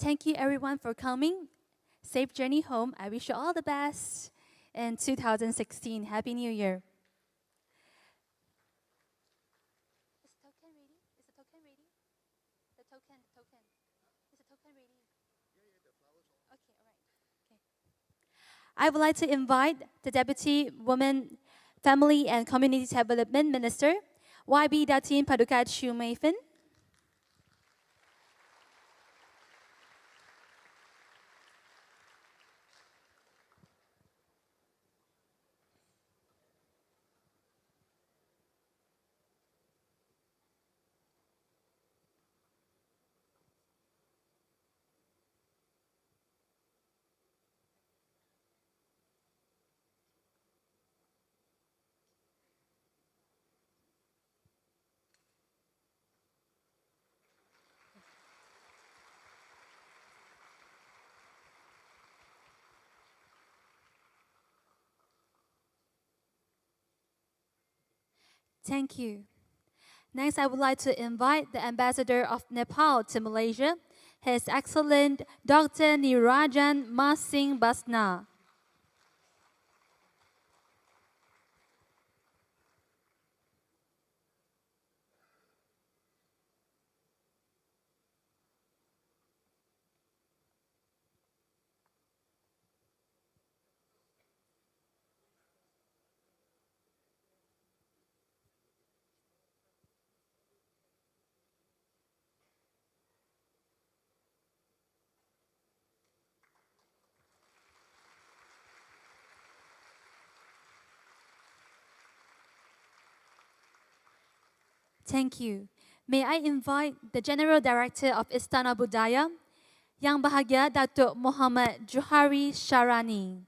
Thank you everyone for coming. Safe journey home. I wish you all the best. In 2016, Happy New Year. Is the token ready? Is the token ready? The token. Is the token ready? Okay, all right. Okay. I would like to invite the Deputy Women, Family and Community Development Minister, YB Datin Padukat Shumafen. Thank you. Next, I would like to invite the Ambassador of Nepal to Malaysia, His Excellent Dr. Nirajan Masing Basna. Thank you. May I invite the General Director of Istana Budaya, Yang Bahagia Datuk Muhammad Johari Sharani.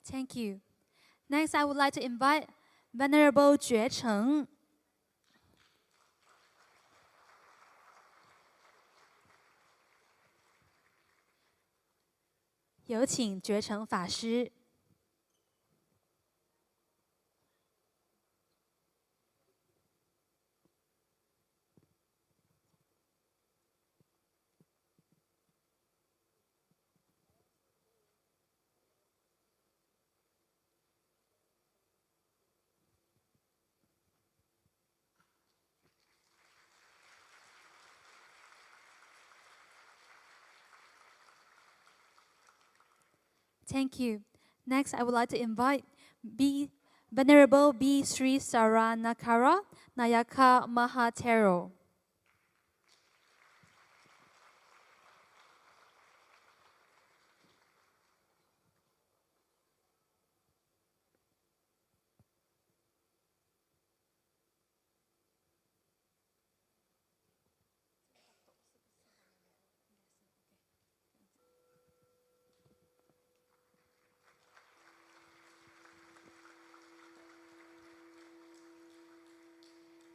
Thank you. Next, I would like to invite Venerable Jue Cheng. 有请觉诚法师。Thank you. Next, I would like to invite Venerable B. Sri Saranakara Nayaka Mahatero.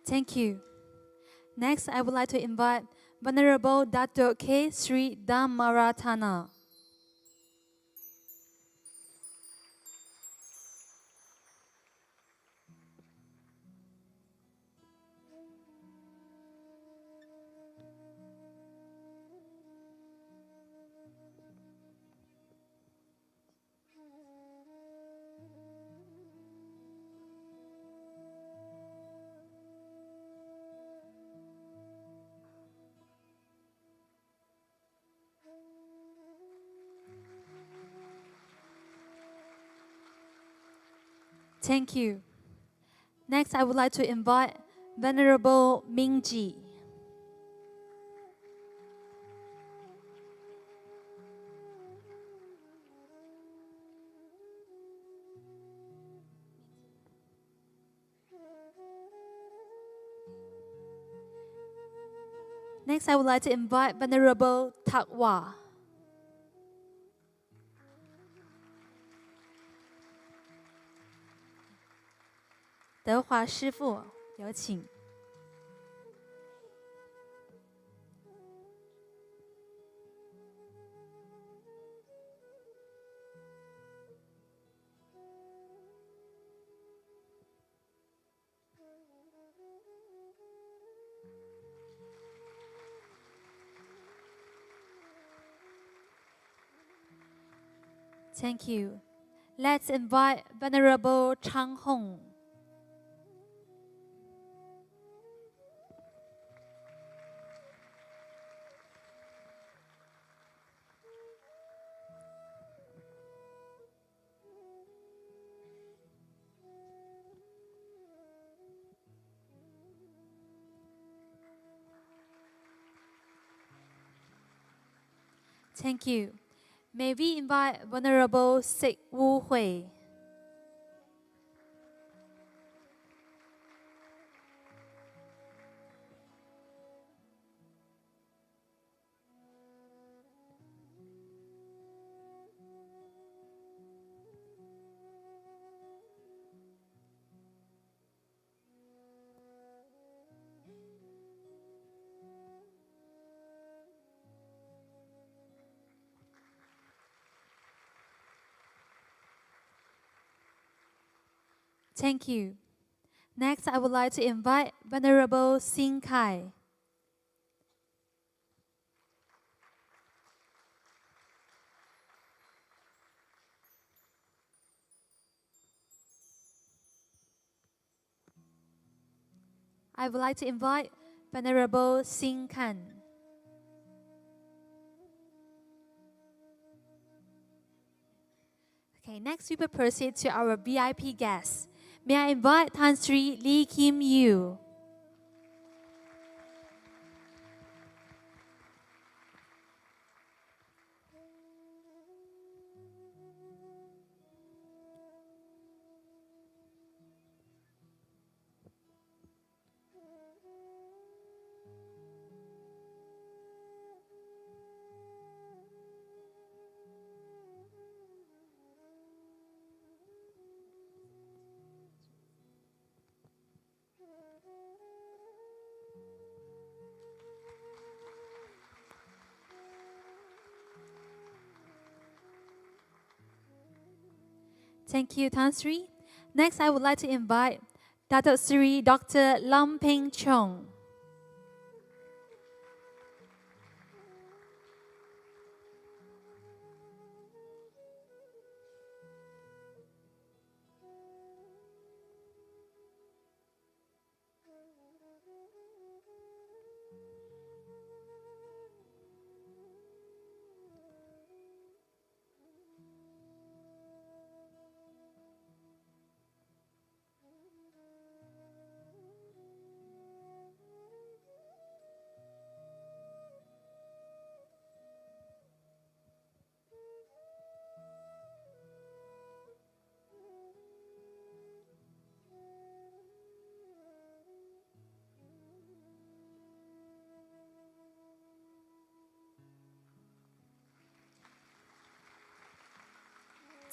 Thank you. Next, I would like to invite Venerable Dato K. Sri Dhammaratana. Thank you. Next, I would like to invite Venerable Mingji. Next, I would like to invite Venerable Takwa. 德华师父，有请。Thank you. Let's invite Venerable Chang Hong. Thank you. May we invite Venerable Sik Wu Hui. Thank you. Next, I would like to invite Venerable Sin Kai. I would like to invite Venerable Sin Kan. Okay, next we will proceed to our VIP guests. May I invite Tan Sri Lee Kim Yew. Thank you, Tan Sri. Next, I would like to invite Dato Sri Dr. Lam Ping Chong.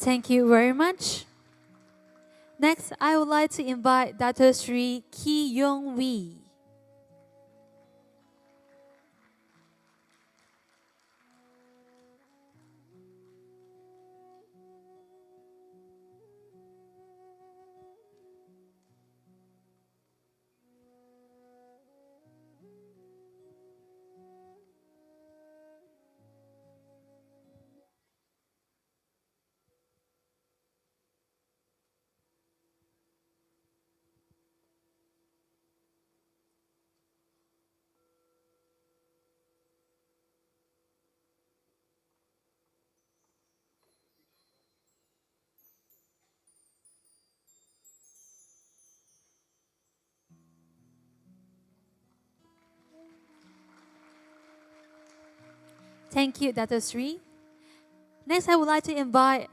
Thank you very much. Next, I would like to invite Dr. Sri Ki Yong Wee. Thank you, Dr. Sri. Next, I would like to invite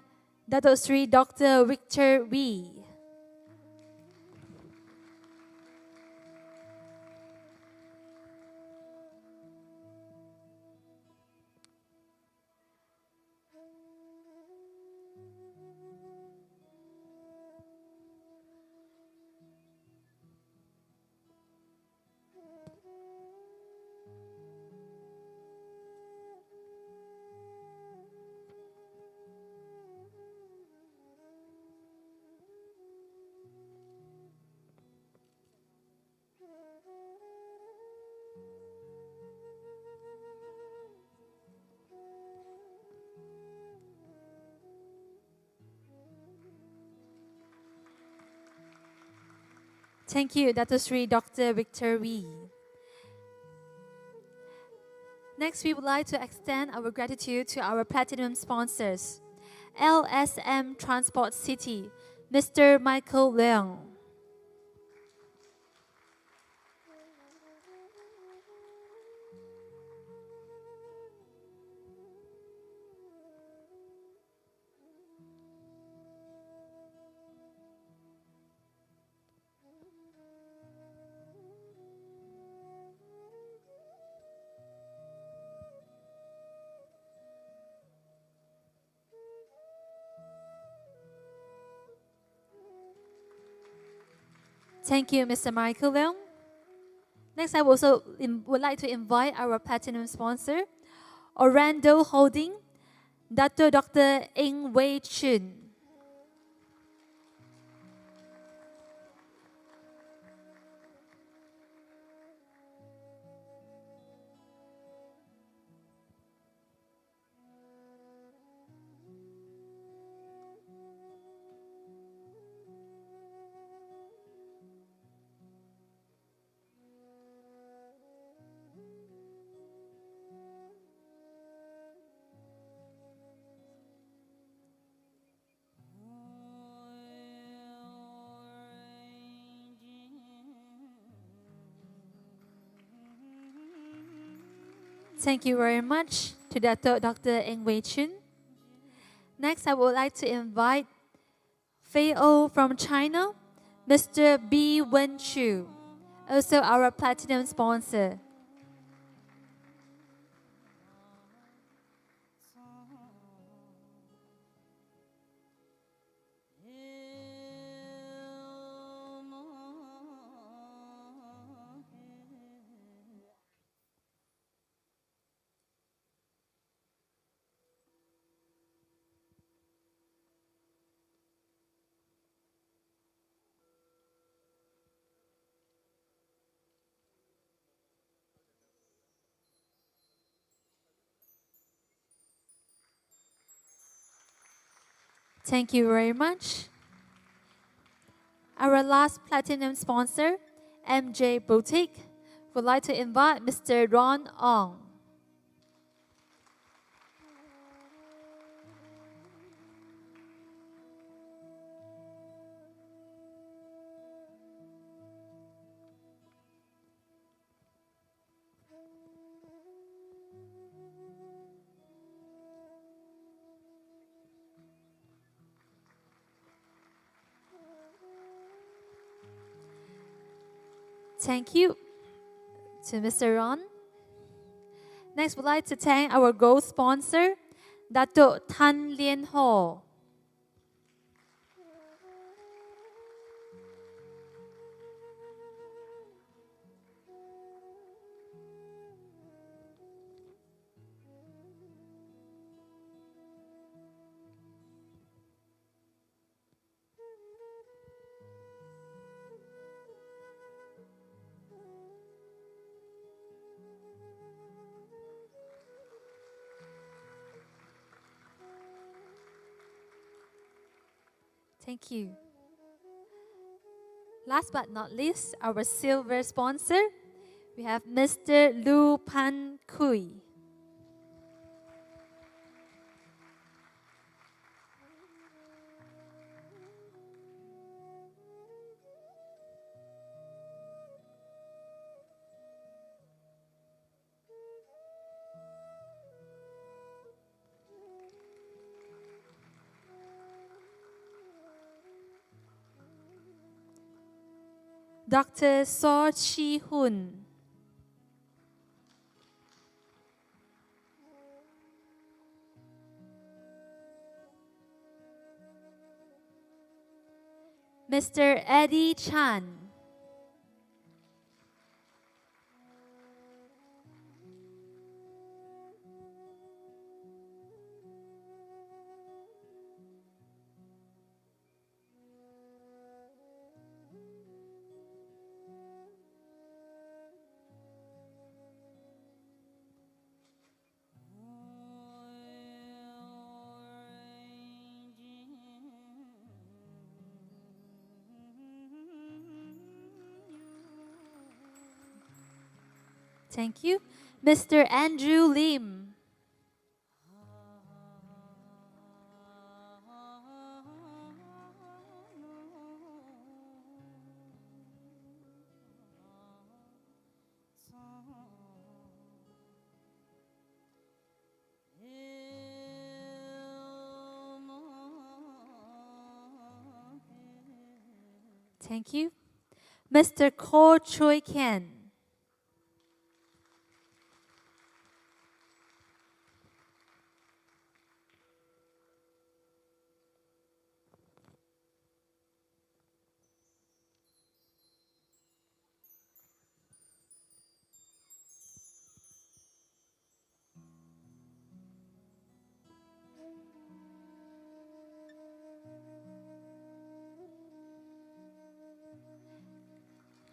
Dr. Sri Dr. Victor Wee. Thank you, Dr. Sri Dr. Victor Wee. Next, we would like to extend our gratitude to our platinum sponsors, LSM Transport City, Mr. Michael Leung. Thank you, Mr. Michael Leung. Next, I also would like to invite our platinum sponsor, Orlando Holding, Dr. Eng Wei Chun. Thank you very much to Dr. Eng Wei Chun. Next, I would like to invite Fei O from China, Mr. B. Wen Chu, also our platinum sponsor. Thank you very much. Our last platinum sponsor, MJ Boutique, would like to invite Mr. Ron Ong. Thank you to Mr. Ron. Next, we'd like to thank our gold sponsor, Dato Tan Lien Ho. Thank you. Last but not least, our silver sponsor, we have Mr. Lu Pan Kui. Dr. So Chi Hun. Mr. Eddie Chan. Thank you. Mr. Andrew Lim. Thank you. Mr. Ko Choi Ken.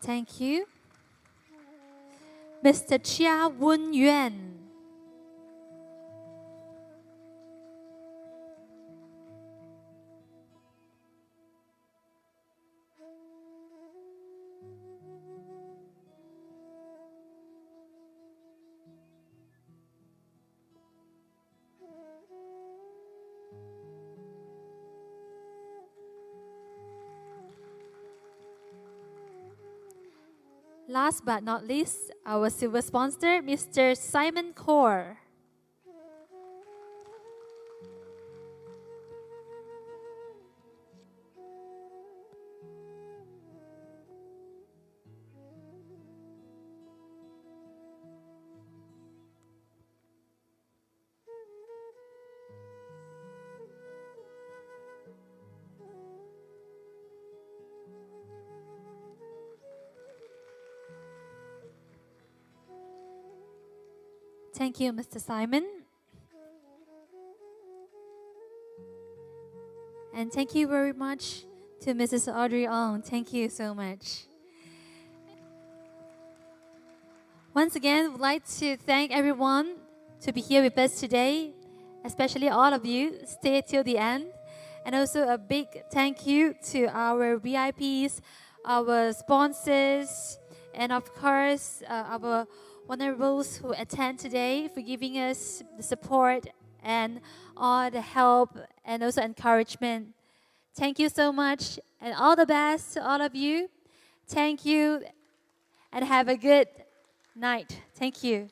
Thank you. Mr. Chia Woon Yuan. Last but not least, our silver sponsor, Mr. Simon Kaur. Thank you, Mr. Simon. And thank you very much to Mrs. Audrey Ong. Thank you so much. Once again, we'd like to thank everyone to be here with us today, especially all of you. Stay till the end. And also a big thank you to our VIPs, our sponsors, and of course, our honorables who attend today for giving us the support and all the help and also encouragement. Thank you so much and all the best to all of you. Thank you and have a good night. Thank you.